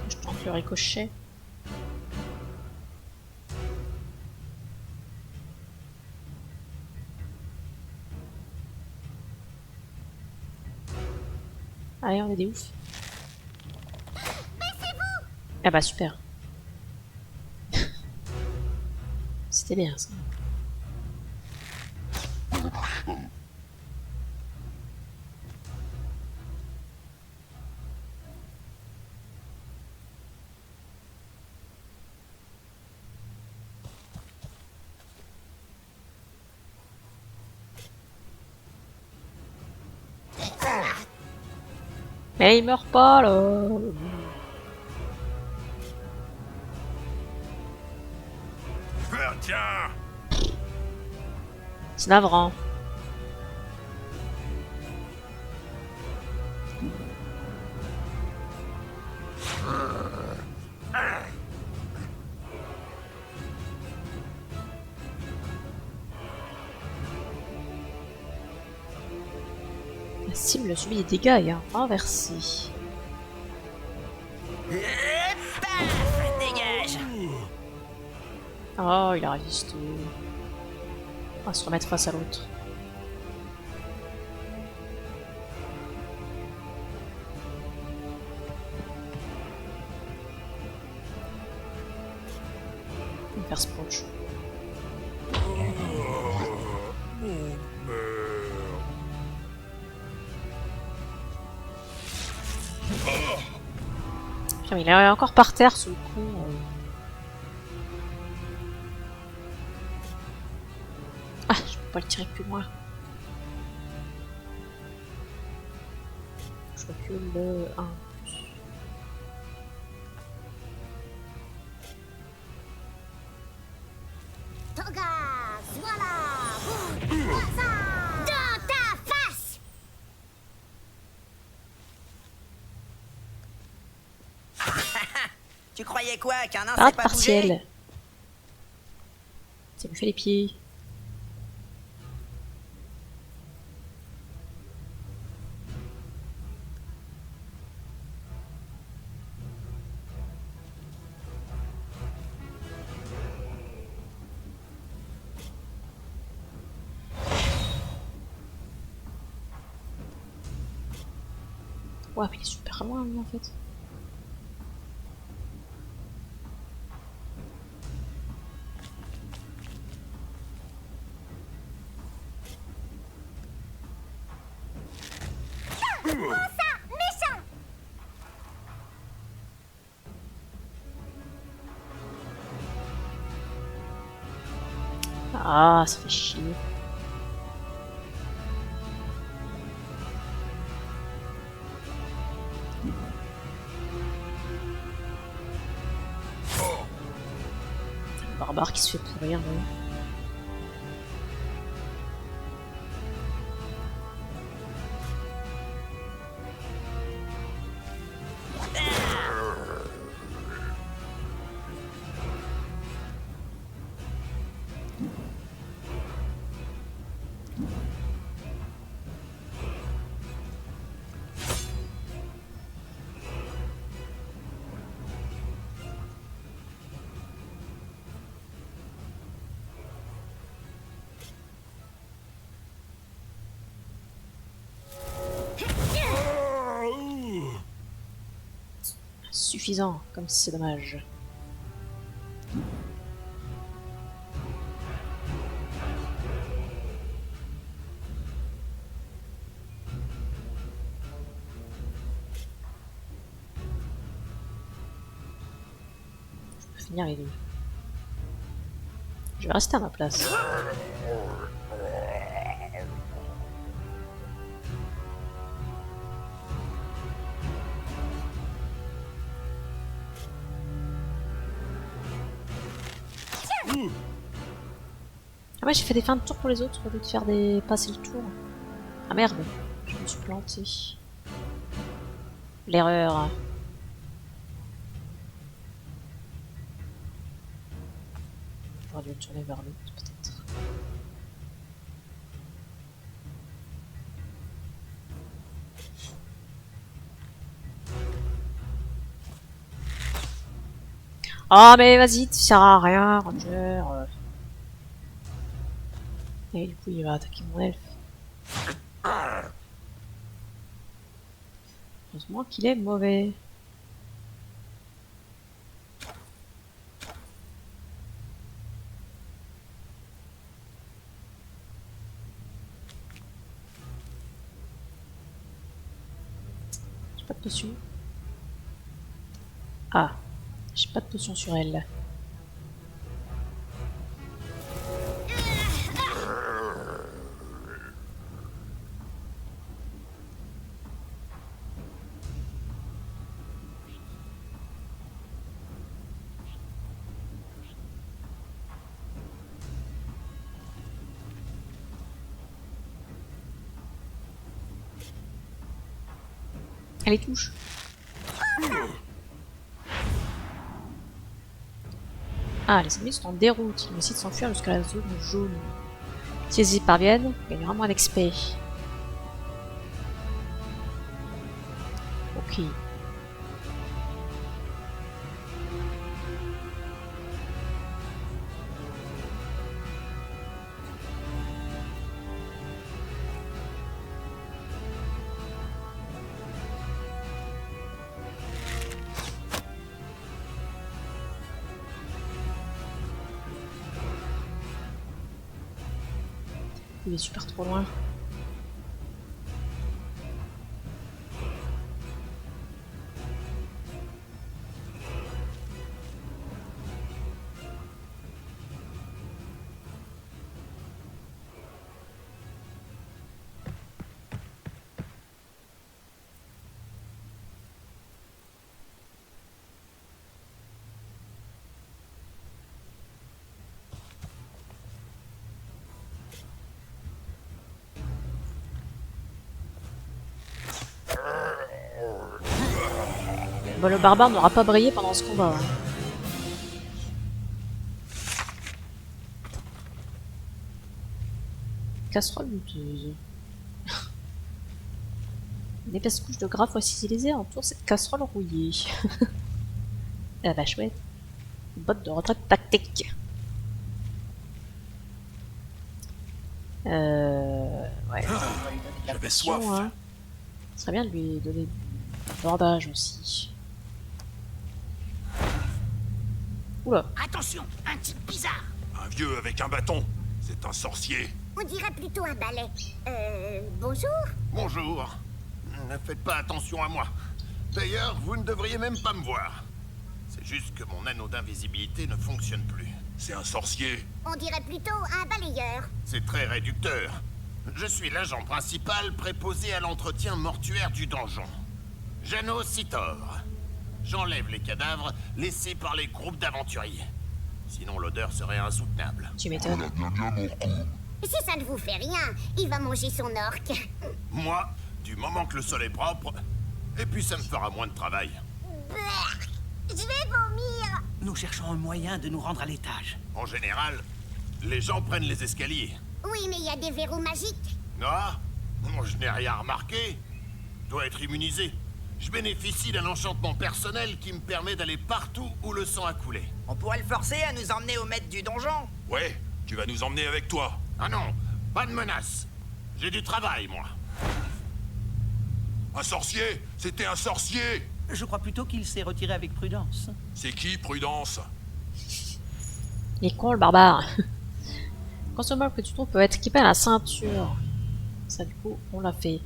A: Je tente le ricochet. Allez, on est des oufs. Ah bah super. C'était bien ça. Mais il meurt pas là.
G: Tiens!
A: C'est navrant. La cible subit des dégâts et est renversée.
C: Et paf! Dégage!
A: Oh, il a résisté. On va se remettre face à l'autre. On va faire sponge. Putain, mais il est encore par terre, ce con. Ah, je peux pas le tirer plus loin. Je recule le 1.
D: Toga, voilà, boum, ça, dans ta face.
C: Tu croyais quoi, qu'un nain
A: Parade
C: sait pas bouger?
A: partielle. Ça lui fait les pieds. Ouais, mais il est super loin, lui, en fait. Ah, ça fait chier. Le barbare qui se fait pourrir, là. Suffisant, comme si c'est dommage. Je peux finir les deux. Je vais rester à ma place. Ah ouais, j'ai fait des fins de tour pour les autres au lieu de faire des passer le tour. Ah merde, je me suis planté. L'erreur. J'aurais dû me tourner vers l'autre peut-être. Oh mais vas-y, tu sers à rien, Ranger. Et du coup, il va attaquer mon elfe. Heureusement qu'il est mauvais. J'ai pas de potion. Ah, j'ai pas de potion sur elle. Elle les touche. Ah, les ennemis sont en déroute. Ils décident de s'enfuir jusqu'à la zone jaune. Si ils y parviennent, ils gagneront moins d'XP. Ok. Il est super trop loin. Bon, le barbare n'aura pas brillé pendant ce combat. Hein. Casserole douteuse. Une épaisse couche de gras fossilisé entoure cette casserole rouillée. Ah bah chouette. Une botte de retraite tactique. Ouais.
G: J'avais soif.
A: Hein. Ce serait bien de lui donner un bandage aussi. Oula.
E: Attention, un type bizarre.
G: Un vieux avec un bâton. C'est un sorcier.
D: On dirait plutôt un balai. Bonjour.
B: Bonjour. Ne faites pas attention à moi. D'ailleurs, vous ne devriez même pas me voir. C'est juste que mon anneau d'invisibilité ne fonctionne plus.
G: C'est un sorcier.
D: On dirait plutôt un balayeur.
B: C'est très réducteur. Je suis l'agent principal préposé à l'entretien mortuaire du donjon. Janos Sitor. J'enlève les cadavres laissés par les groupes d'aventuriers. Sinon l'odeur serait insoutenable.
A: Tu m'étonnes.
D: Si ça ne vous fait rien, il va manger son orque.
B: Moi, du moment que le sol est propre, et puis ça me fera moins de travail.
D: Blech, je vais vomir.
F: Nous cherchons un moyen de nous rendre à l'étage.
B: En général, les gens prennent les escaliers.
D: Oui, mais il y a des verrous magiques.
B: Ah, je n'ai rien remarqué. Je dois être immunisé. Je bénéficie d'un enchantement personnel qui me permet d'aller partout où le sang a coulé.
C: On pourrait le forcer à nous emmener au maître du donjon.
G: Ouais, tu vas nous emmener avec toi.
B: Ah non, pas de menace. J'ai du travail, moi.
G: Un sorcier? C'était un sorcier!
F: Je crois plutôt qu'il s'est retiré avec prudence.
G: C'est qui, Prudence?
A: Il est con le barbare. Consommable que tu trouves peut être équipé à la ceinture. Ça du coup, on l'a fait.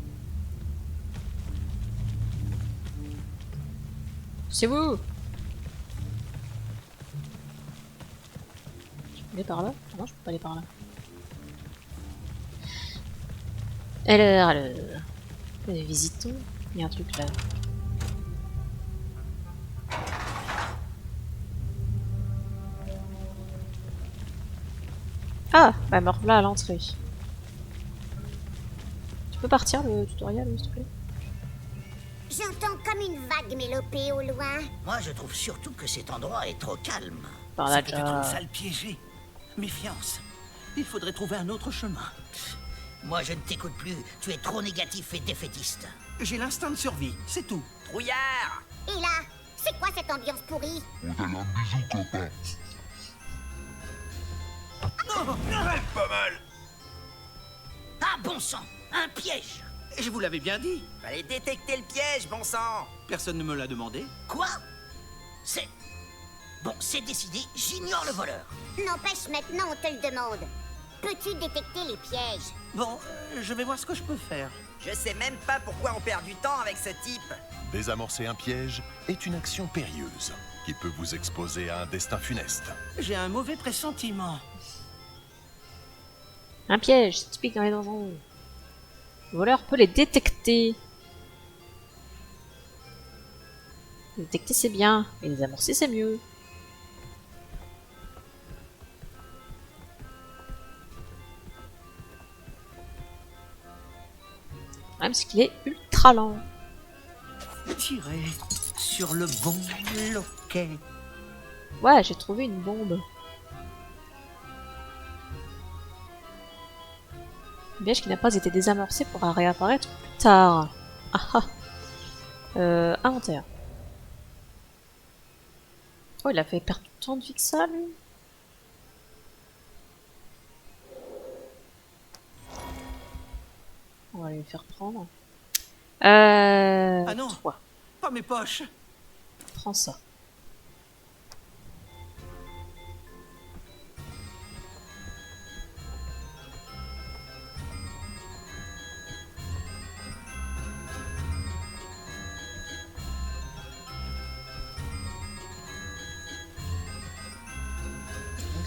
A: C'est vous! Je peux aller par là? Ah non, je peux pas aller par là. Alors... visitons. Il y a un truc là. Ah! Bah me revoilà à l'entrée. Tu peux partir le tutoriel, s'il te plaît?
D: J'entends comme une vague mélopée au loin.
E: Moi, je trouve surtout que cet endroit est trop calme.
A: Par
F: C'est
A: là,
F: peut-être une salle piégée. Méfiance. Il faudrait trouver un autre chemin.
E: Moi, je ne t'écoute plus. Tu es trop négatif et défaitiste.
F: J'ai l'instinct de survie, c'est tout.
C: Trouillard.
D: Et là, c'est quoi cette ambiance pourrie?
G: Pas mal!
E: Ah, bon sang! Un piège!
F: Je vous l'avais bien dit.
C: Fallait détecter le piège, bon sang.
F: Personne ne me l'a demandé.
E: Quoi? C'est... Bon, c'est décidé, j'ignore le voleur.
D: N'empêche, maintenant on te le demande. Peux-tu détecter les pièges?
F: Bon, je vais voir ce que je peux faire.
C: Je sais même pas pourquoi on perd du temps avec ce type.
B: Désamorcer un piège est une action périlleuse qui peut vous exposer à un destin funeste.
F: J'ai un mauvais pressentiment.
A: Un piège, c'est typique dans les donjons. Le voleur peut les détecter. Les détecter c'est bien, et les amorcer c'est mieux. Même ce qu'il est ultra lent.
F: Tirer sur le bon loquet.
A: Ouais, j'ai trouvé une bombe. Un piège qui n'a pas été désamorcé pourra réapparaître plus tard. Ah ah. Inventaire. Oh, il a fait perdre tant de vie que ça, lui. On va lui faire prendre.
F: Ah non.
A: Toi,
F: Pas mes poches.
A: prends ça.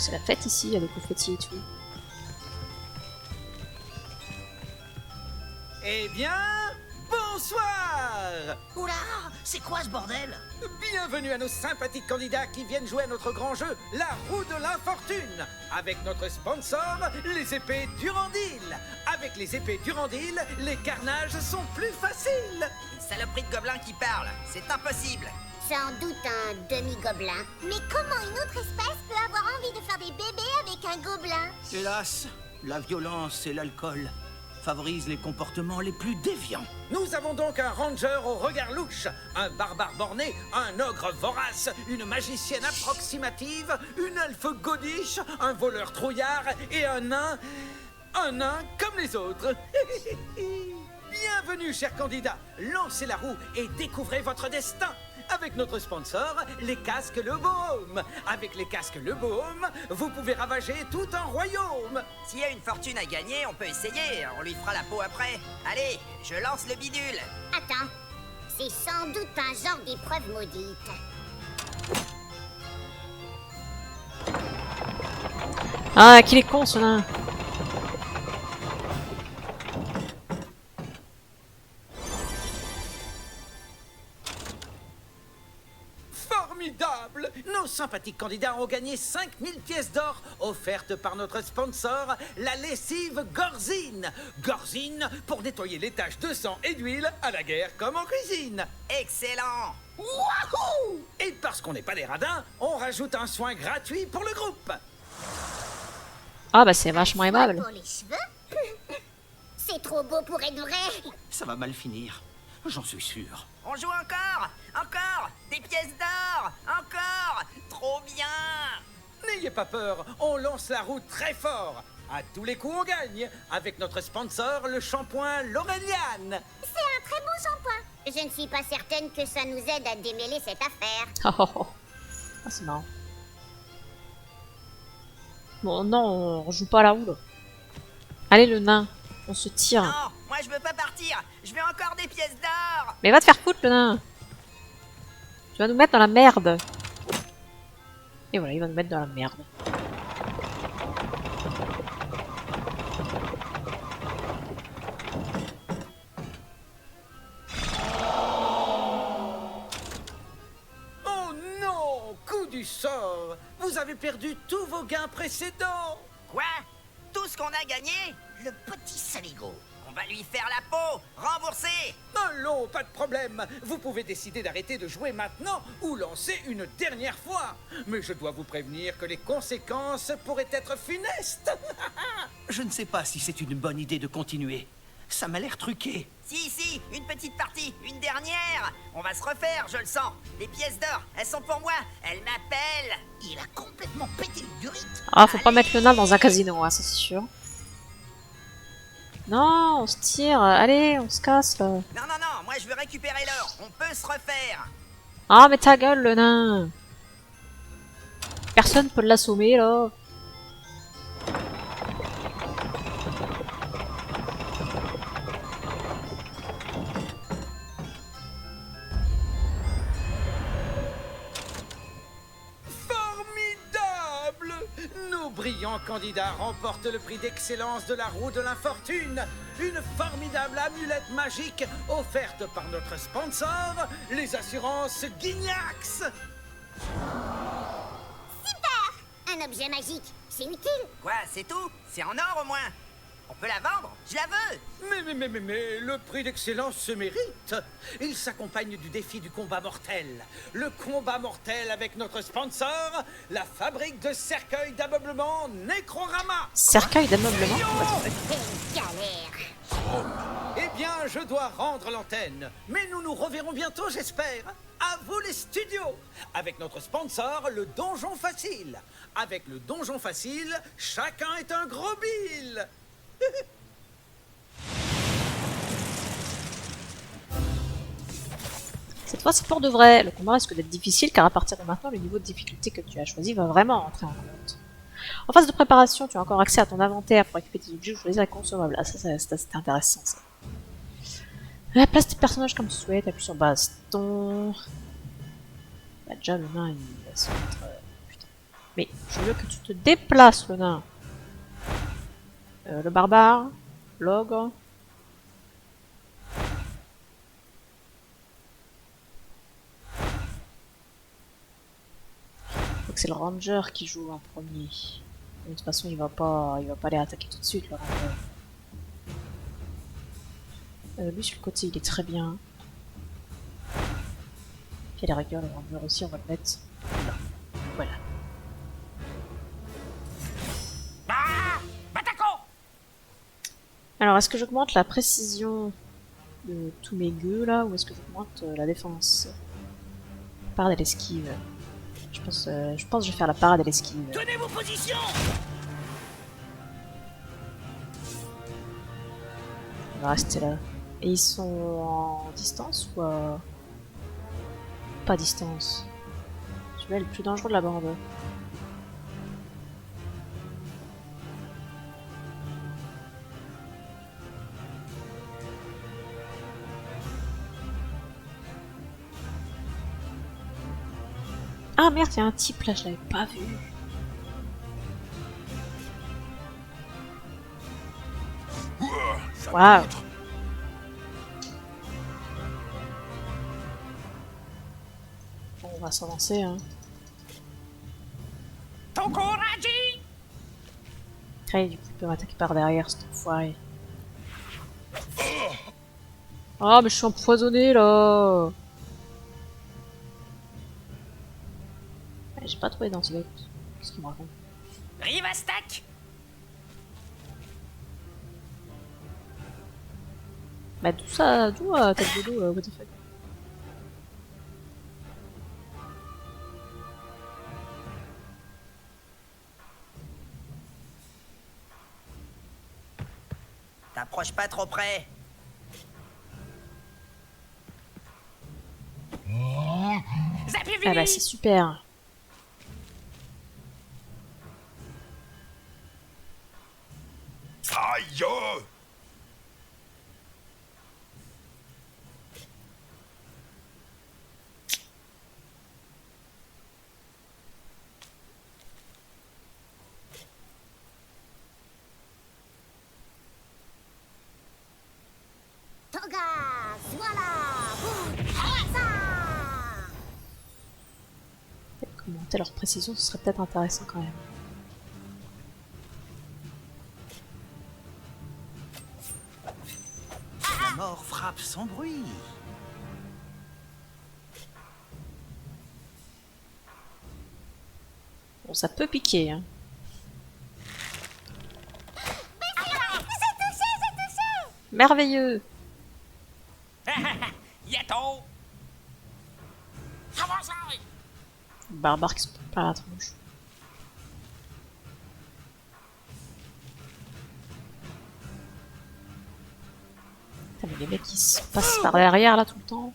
A: c'est la fête ici, il y a des confettis et tout.
H: Eh bien, bonsoir!
E: Oula, c'est quoi ce bordel?
H: Bienvenue à nos sympathiques candidats qui viennent jouer à notre grand jeu, la roue de l'infortune, avec notre sponsor, les épées Durandil. Avec les épées Durandil, les carnages sont plus faciles.
C: Une saloperie de gobelin qui parle, c'est impossible.
D: Sans doute un demi-gobelin. Mais comment une autre espèce peut avoir envie de faire des bébés avec un gobelin?
F: Hélas, la violence et l'alcool favorisent les comportements les plus déviants.
H: Nous avons donc un ranger au regard louche, un barbare borné, un ogre vorace, une magicienne approximative, une elfe godiche, un voleur trouillard et un nain comme les autres. Bienvenue, chers candidats. Lancez la roue et découvrez votre destin. Avec notre sponsor, les casques Le Baume. Avec les casques Le Baume, vous pouvez ravager tout un royaume.
C: S'il y a une fortune à gagner, on peut essayer, on lui fera la peau après. Allez, je lance le bidule.
D: Attends, c'est sans doute un genre d'épreuve maudite.
A: Ah, qu'il est con ce nain!
H: Formidable! Nos sympathiques candidats ont gagné 5000 pièces d'or offertes par notre sponsor, la lessive Gorzine. Gorzine pour nettoyer les taches de sang et d'huile à la guerre comme en cuisine.
C: Excellent.
H: Wouhou! Et parce qu'on n'est pas des radins, on rajoute un soin gratuit pour le groupe.
A: Ah bah c'est vachement aimable.
D: Pour les cheveux? C'est trop beau pour être vrai.
F: Ça va mal finir, j'en suis sûr.
C: On joue encore. Encore. Des pièces d'or. Encore. Trop bien.
H: N'ayez pas peur, on lance la roue très fort. À tous les coups, on gagne. Avec notre sponsor, le shampoing Laureliane.
D: C'est un très bon shampoing. Je ne suis pas certaine que ça nous aide à démêler cette affaire.
A: Oh, oh, oh. Ah, c'est marrant. Bon, non, on joue pas à la roue là. Allez, le nain, on se tire.
C: Non, moi je veux pas partir. Je veux encore des pièces d'or.
A: Mais va te faire foutre, le nain! Tu vas nous mettre dans la merde! Et voilà, il va nous mettre dans la merde.
H: Oh non, coup du sort. Vous avez perdu tous vos gains précédents.
C: Quoi? Tout ce qu'on a gagné?
E: Le petit saligo.
C: On va lui faire la peau. Remboursé.
H: Allons, pas de problème. Vous pouvez décider d'arrêter de jouer maintenant ou lancer une dernière fois. Mais je dois vous prévenir que les conséquences pourraient être funestes.
F: Je ne sais pas si c'est une bonne idée de continuer. Ça m'a l'air truqué.
C: Si, une petite partie, une dernière. On va se refaire, je le sens. Les pièces d'or, elles sont pour moi. Elles m'appellent.
E: Il a complètement pété le durite.
A: Ah, faut pas mettre le nain dans un casino, hein, ça c'est sûr. Non, on se tire. Allez, on se casse là.
C: Non, moi je veux récupérer l'or. On peut se refaire.
A: Ah, mais ta gueule, le nain! Personne peut l'assommer là.
H: Formidable! Nos brillants candidats remportent le prix d'excellence de la roue de l'infortune. Une formidable amulette magique offerte par notre sponsor, les assurances Guignax.
D: Un objet magique, c'est utile.
C: Quoi, c'est tout? C'est en or au moins. On peut la vendre? Je la veux.
H: Mais, le prix d'excellence se mérite. Il s'accompagne du défi du combat mortel. Le combat mortel avec notre sponsor, la fabrique de cercueils d'ameublement Necrorama.
A: Cercueil d'ameublement?
D: Quelle galère.
H: Eh bien, je dois rendre l'antenne. Mais nous nous reverrons bientôt, j'espère. À vous les studios. Avec notre sponsor, le Donjon Facile. Avec le Donjon Facile, chacun est un gros bill.
A: Cette fois, c'est pour de vrai. Le combat risque d'être difficile car à partir de maintenant, le niveau de difficulté que tu as choisi va vraiment entrer en compte. En phase de préparation, tu as encore accès à ton inventaire pour équiper tes objets ou choisir les consommables. Ah, ça c'est intéressant, ça. Place tes personnages comme tu souhaites, appuie sur baston. Bah, déjà, le nain, il va se mettre... putain. Mais je veux que tu te déplaces, le nain. Le barbare, l'ogre. Donc c'est le ranger qui joue en premier. De toute façon, il va pas les attaquer tout de suite, le ranger. Lui sur le côté, il est très bien. Puis à la rigueur, le ranger aussi, on va le mettre là. Voilà. Alors, est-ce que j'augmente la précision de tous mes gueux là, ou est-ce que j'augmente la défense? Parade à l'esquive. Je pense que je vais faire la parade à l'esquive.
E: Tenez vos positions!
A: On va rester là. Et ils sont en distance ou pas distance? Celui-là est le plus dangereux de la bande. Ah merde, il y a un type là, je l'avais pas vu. Waouh. Bon, on va s'avancer, hein. Après, du coup, il peut m'attaquer par derrière, cet enfoiré. Ah, mais je suis empoisonné là. J'ai pas trouvé d'antidote. Qu'est-ce qu'il me raconte?
E: Rivastak!
A: Bah d'où tête de dos, what the fuck?
C: T'approches pas trop près.
A: Ah bah c'est super.
G: Aïe!
D: Toga, voilà, ça.
A: Commenter leur précision, ce serait peut-être intéressant quand même.
F: La mort frappe sans bruit.
A: Bon, ça peut piquer, hein. Merveilleux.
E: Yato!
A: Barbares qui se prennent pas la tronche. Putain, mais les mecs qui se passent par derrière là tout le temps.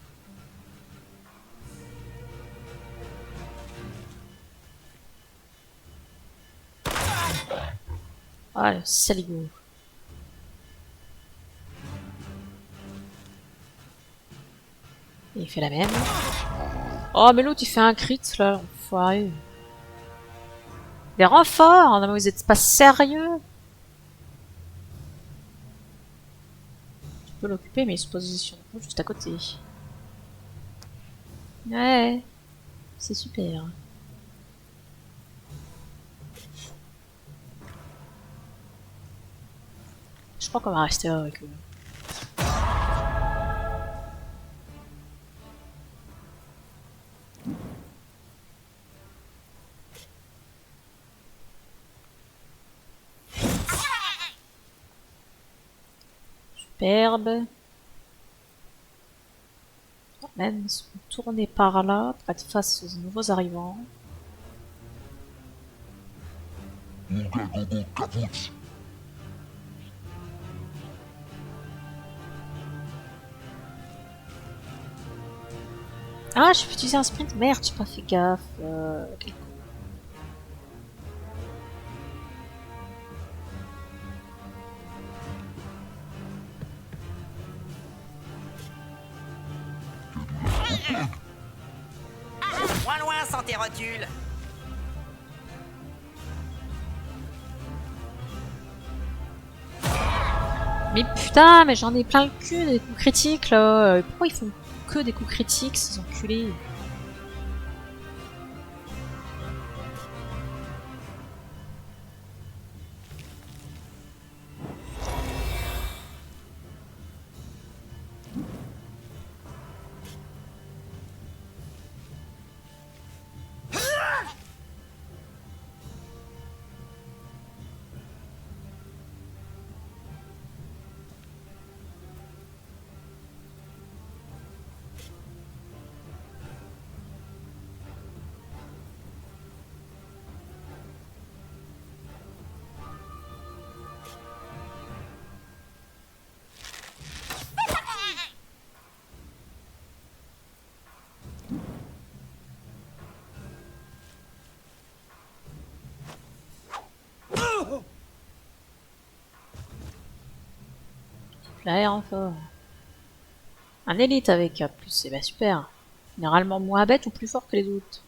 A: Ah, le saligo. Et il fait la même. Oh, mais l'autre il fait un crit là, enfoiré. Des renforts! Non, mais vous êtes pas sérieux? Tu peux l'occuper, mais il se positionne juste à côté. Ouais, c'est super. Je crois qu'on va rester là avec eux. Superbe. Même se tourner par là pour être face aux nouveaux arrivants. Ah, je peux utiliser un sprint. Merde, j'ai pas fait gaffe. Quel con.
C: Moins loin sans tes rotules.
A: Mais putain, mais j'en ai plein le cul des coups critiques là. Pourquoi ils font que des coups critiques, ces enculés? L'air encore. Un élite avec plus, c'est bah super. Généralement moins bête ou plus fort que les autres.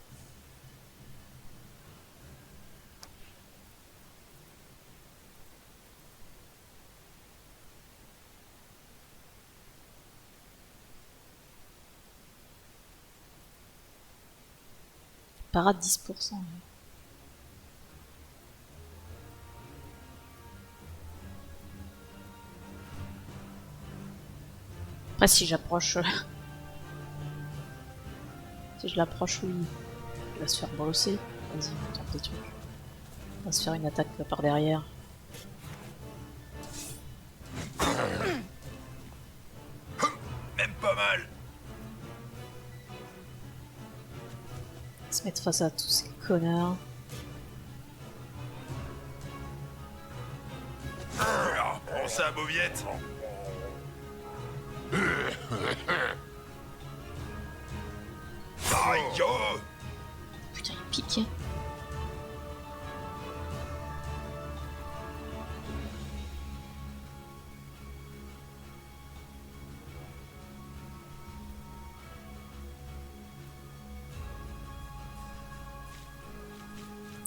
A: Parade 10%. Après si j'approche... si je l'approche, oui. Il va se faire brosser. Vas-y, on tente des trucs. On va se faire une attaque par derrière.
G: Même pas mal.
A: Se mettre face à tous ces connards.
G: Prends ça, Mauviette. Aïe, oh.
A: Putain, il pique.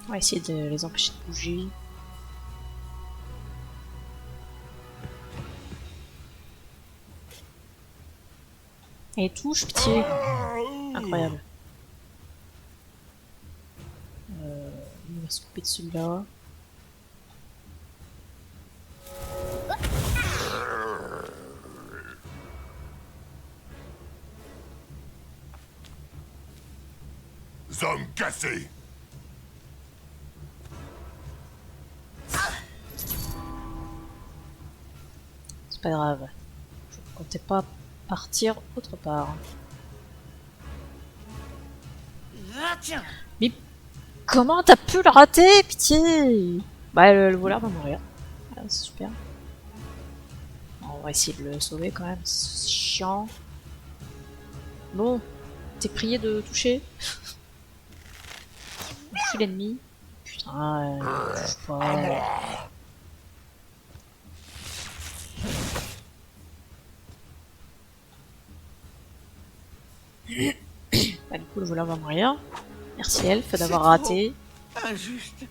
A: On va essayer de les empêcher de bouger. Et touche, pitié. Incroyable. On va se couper de celui-là.
G: Zombie cassé.
A: C'est pas grave. Je ne comptais pas partir autre part.
E: Ah, tiens.
A: Mais comment t'as pu le rater, pitié? Bah le voleur va mourir. Ah, c'est super. On va essayer de le sauver quand même. C'est chiant. Bon, t'es prié de toucher. Toucher l'ennemi. Putain, touche pas. Bah, du coup, le voleur va mourir. Merci Elf d'avoir raté.
F: Injuste.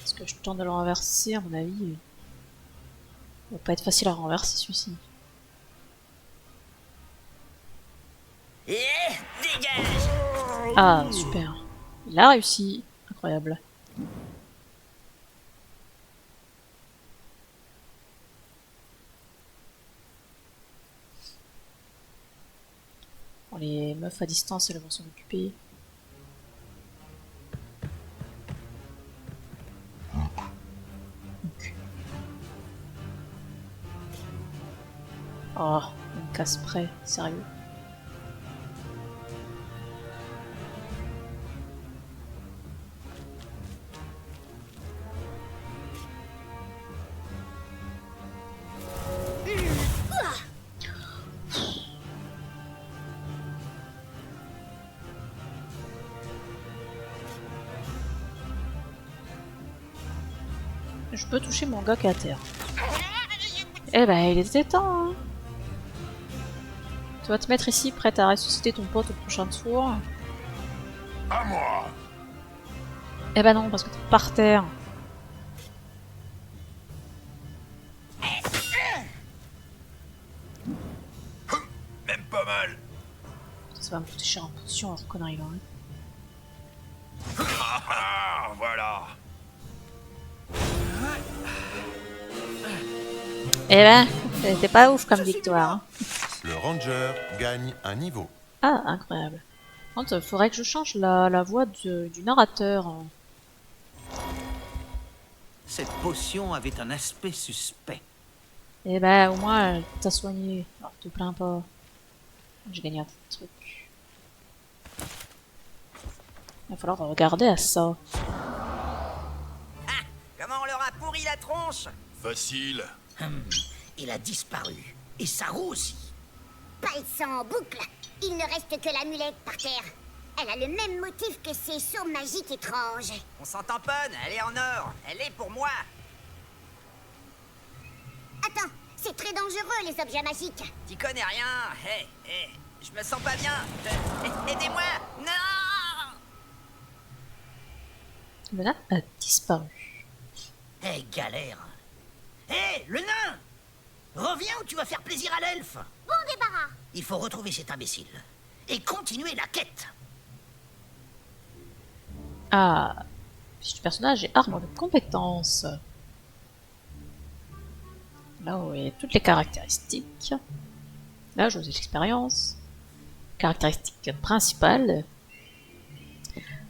A: Est-ce que je tente de le renverser? À mon avis, il va pas être facile à renverser celui-ci.
E: Dégage.
A: Ah, super. Il a réussi. Incroyable. Bon, les meufs à distance, elles vont s'en occuper. Oh, une casse près, sérieux. Je peux toucher mon gars qui est à terre. Eh ben, il était temps, hein. Tu vas te mettre ici, prête à ressusciter ton pote au prochain tour.
G: À moi.
A: Eh ben non, parce que t'es par terre.
G: Même pas mal.
A: Ça va me coûter cher en potion, alors connerie là. Hein.
G: Ah, voilà.
A: Eh ben, c'était pas ouf comme victoire. Hein.
B: Le ranger gagne un niveau.
A: Ah, incroyable. Par contre, faudrait que je change la voix du narrateur.
F: Cette potion avait un aspect suspect.
A: Eh ben, au moins, t'as soigné. Alors, te plains pas. J'ai gagné un truc. Il va falloir regarder à ça.
C: Ah, comment on leur a pourri la tronche?
G: Facile.
E: Il a disparu. Et sa roue aussi.
D: Pas le sang en boucle. Il ne reste que l'amulette par terre. Elle a le même motif que ces sauts magiques étranges.
C: On s'en tamponne, elle est en or. Elle est pour moi.
D: Attends, c'est très dangereux les objets magiques.
C: T'y connais rien. Hé, hé, je me sens pas bien. Aidez-moi. Non!
A: Le nain a disparu.
E: Eh, galère. Eh, le nain! Reviens ou tu vas faire plaisir à l'elfe.
D: Bon débarras.
E: Il faut retrouver cet imbécile. Et continuer la quête.
A: Ah, fiche du personnage et arbre de compétences. Là où il y a toutes les caractéristiques. Là, je vous ai l'expérience. Caractéristiques principales.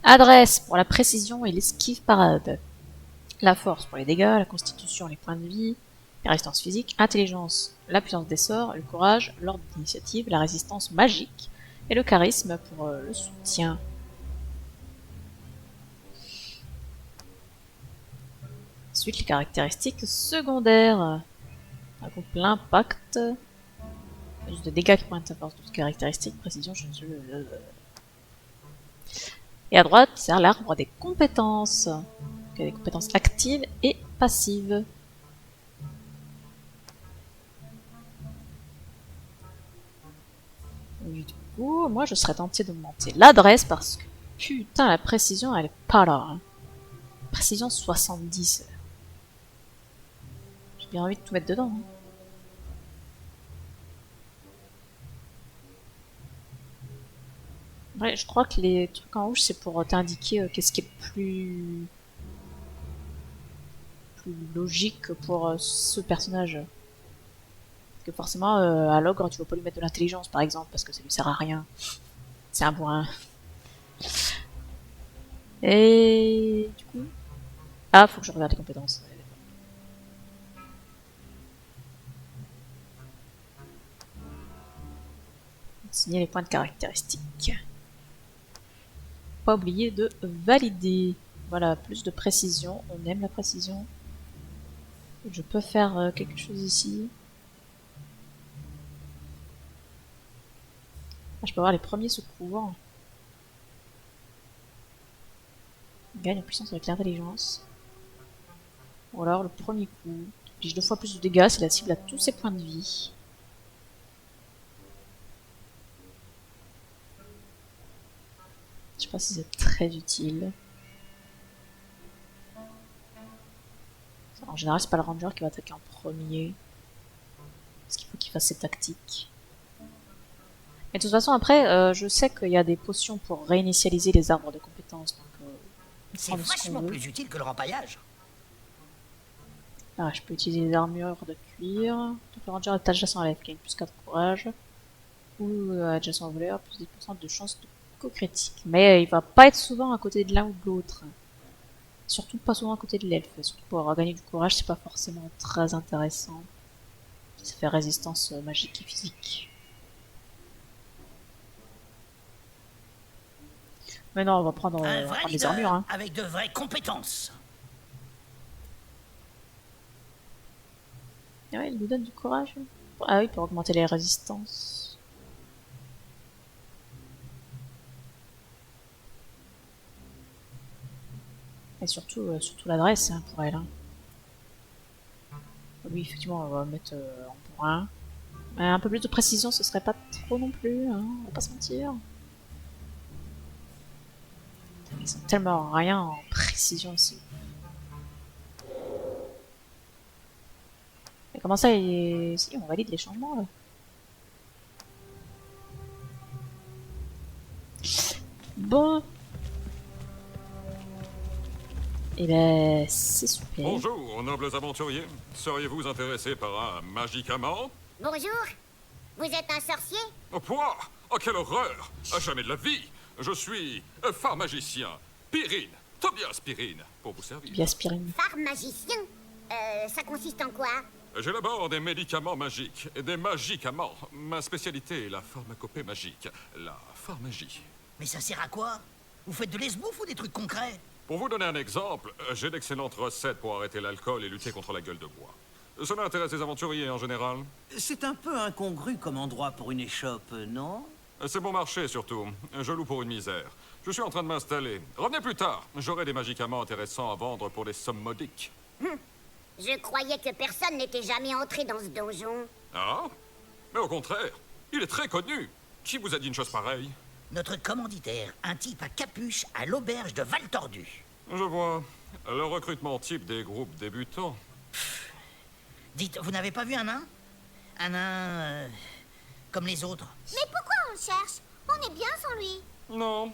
A: Adresse pour la précision et l'esquive parade. La force pour les dégâts, la constitution, les points de vie, la résistance physique, intelligence, la puissance des sorts, le courage, l'ordre d'initiative, la résistance magique et le charisme pour le soutien. Ensuite, les caractéristiques secondaires. Un groupe l'impact. Juste de dégâts qui pointent à force de caractéristiques, précision, je ne sais. Et à droite, c'est l'arbre des compétences. Il y a des compétences actives et passives. Du coup, moi je serais tenté de monter l'adresse parce que putain, la précision elle est pas là. Hein. Précision 70. J'ai bien envie de tout mettre dedans. Hein. Ouais, je crois que les trucs en rouge c'est pour t'indiquer qu'est-ce qui est plus logique pour ce personnage. Parce que forcément, à l'ogre, tu vas pas lui mettre de l'intelligence, par exemple, parce que ça lui sert à rien. C'est un bourrin. Et du coup... Ah, faut que je regarde les compétences. Signer les points de caractéristiques. Pas oublier de valider. Voilà, plus de précision. On aime la précision. Je peux faire quelque chose ici. Ah, je peux avoir les premiers secours. On gagne en puissance avec l'intelligence. Ou alors le premier coup. J'ai 2 fois plus de dégâts si la cible a tous ses points de vie. Je sais pas si c'est très utile. En général, c'est pas le ranger qui va attaquer en premier. Parce qu'il faut qu'il fasse ses tactiques. Mais de toute façon, après, je sais qu'il y a des potions pour réinitialiser les arbres de compétences. Donc,
E: c'est vachement plus utile que le rempaillage.
A: Ah, je peux utiliser les armures de cuir. Donc, le ranger est adjacent à la gagne plus 4 courage. Ou adjacent au voleur, plus 10% de chance de coup critique. Mais il va pas être souvent à côté de l'un ou de l'autre. Surtout pas souvent à côté de l'elfe. Surtout pour gagner du courage, c'est pas forcément très intéressant. Ça fait résistance magique et physique. Mais non, on va prendre, les armures. Hein.
E: Avec de vraies compétences.
A: Ah ouais, il nous donne du courage. Ah oui, pour augmenter les résistances. Et surtout l'adresse hein, pour elle. Hein. Oui, effectivement, on va mettre en point. Un peu plus de précision, ce serait pas trop non plus, hein, on va pas se mentir. Ils ont tellement rien en précision ici. Mais comment ça, si, on valide les changements là. Bon. Et ben, c'est super.
I: Bonjour, nobles aventuriers. Seriez-vous intéressés par un magicament?
D: Bonjour. Vous êtes un sorcier?
I: Oh, quoi? Oh, quelle horreur! À jamais de la vie! Je suis un phare magicien, Pyrrhine, Tobias Pyrrhine, pour vous servir.
A: Bien aspirine.
D: Phare magicien? Ça consiste en quoi?
I: J'élabore des médicaments magiques, des magicaments. Ma spécialité est la pharmacopée magique, la pharmagie.
E: Mais ça sert à quoi? Vous faites de l'esbouffe ou des trucs concrets?
I: Pour vous donner un exemple, j'ai d'excellentes recettes pour arrêter l'alcool et lutter contre la gueule de bois. Cela intéresse les aventuriers en général.
F: C'est un peu incongru comme endroit pour une échoppe, non?
I: C'est bon marché surtout. Je loue pour une misère. Je suis en train de m'installer. Revenez plus tard. J'aurai des magicaments intéressants à vendre pour des sommes modiques.
D: Je croyais que personne n'était jamais entré dans ce donjon.
I: Ah? Mais au contraire, il est très connu. Qui vous a dit une chose pareille?
E: Notre commanditaire, un type à capuche à l'auberge de Val Tordu.
I: Je vois. Le recrutement type des groupes débutants.
E: Dites, vous n'avez pas vu un nain? Un nain... comme les autres.
D: Mais pourquoi on le cherche? On est bien sans lui.
I: Non,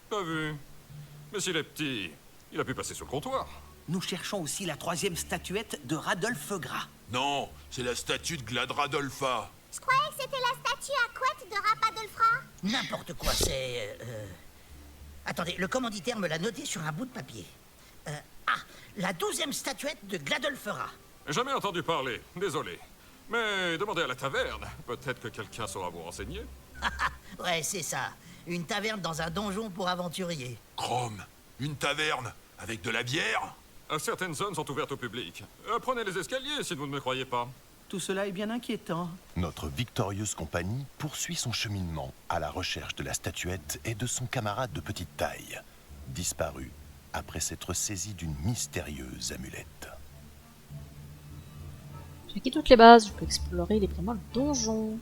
I: pas vu. Mais s'il est petit, il a pu passer sur le comptoir.
F: Nous cherchons aussi la 3e statuette de Radolphe Gras.
G: Non, c'est la statue de Gladradolpha.
D: Je croyais que c'était la statue à couette de Rapadolfra.
E: N'importe quoi, c'est... Attendez, le commanditaire me l'a noté sur un bout de papier. La 12e statuette de Gladolfera.
I: Jamais entendu parler, désolé. Mais demandez à la taverne. Peut-être que quelqu'un saura vous renseigner.
E: Ouais, c'est ça. Une taverne dans un donjon pour aventuriers.
G: Chrome, une taverne avec de la bière?
I: Certaines zones sont ouvertes au public. Prenez les escaliers si vous ne me croyez pas.
F: Tout cela est bien inquiétant.
B: Notre victorieuse compagnie poursuit son cheminement à la recherche de la statuette et de son camarade de petite taille, disparu après s'être saisi d'une mystérieuse amulette.
A: J'ai acquis toutes les bases, je peux explorer librement le donjon.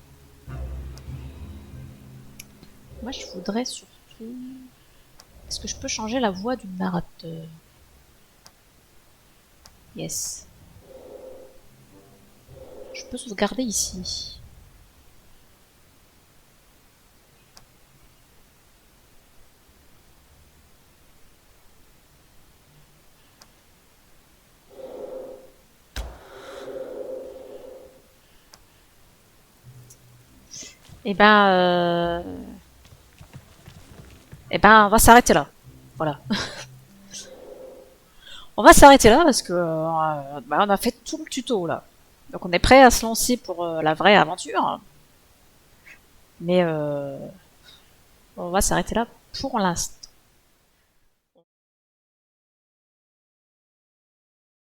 A: Moi je voudrais surtout... Est-ce que je peux changer la voix du narrateur? Yes. Je peux sauvegarder ici. Eh ben, on va s'arrêter là. Voilà. On va s'arrêter là parce que on a fait tout le tuto là. Donc on est prêt à se lancer pour la vraie aventure. Mais on va s'arrêter là pour l'instant.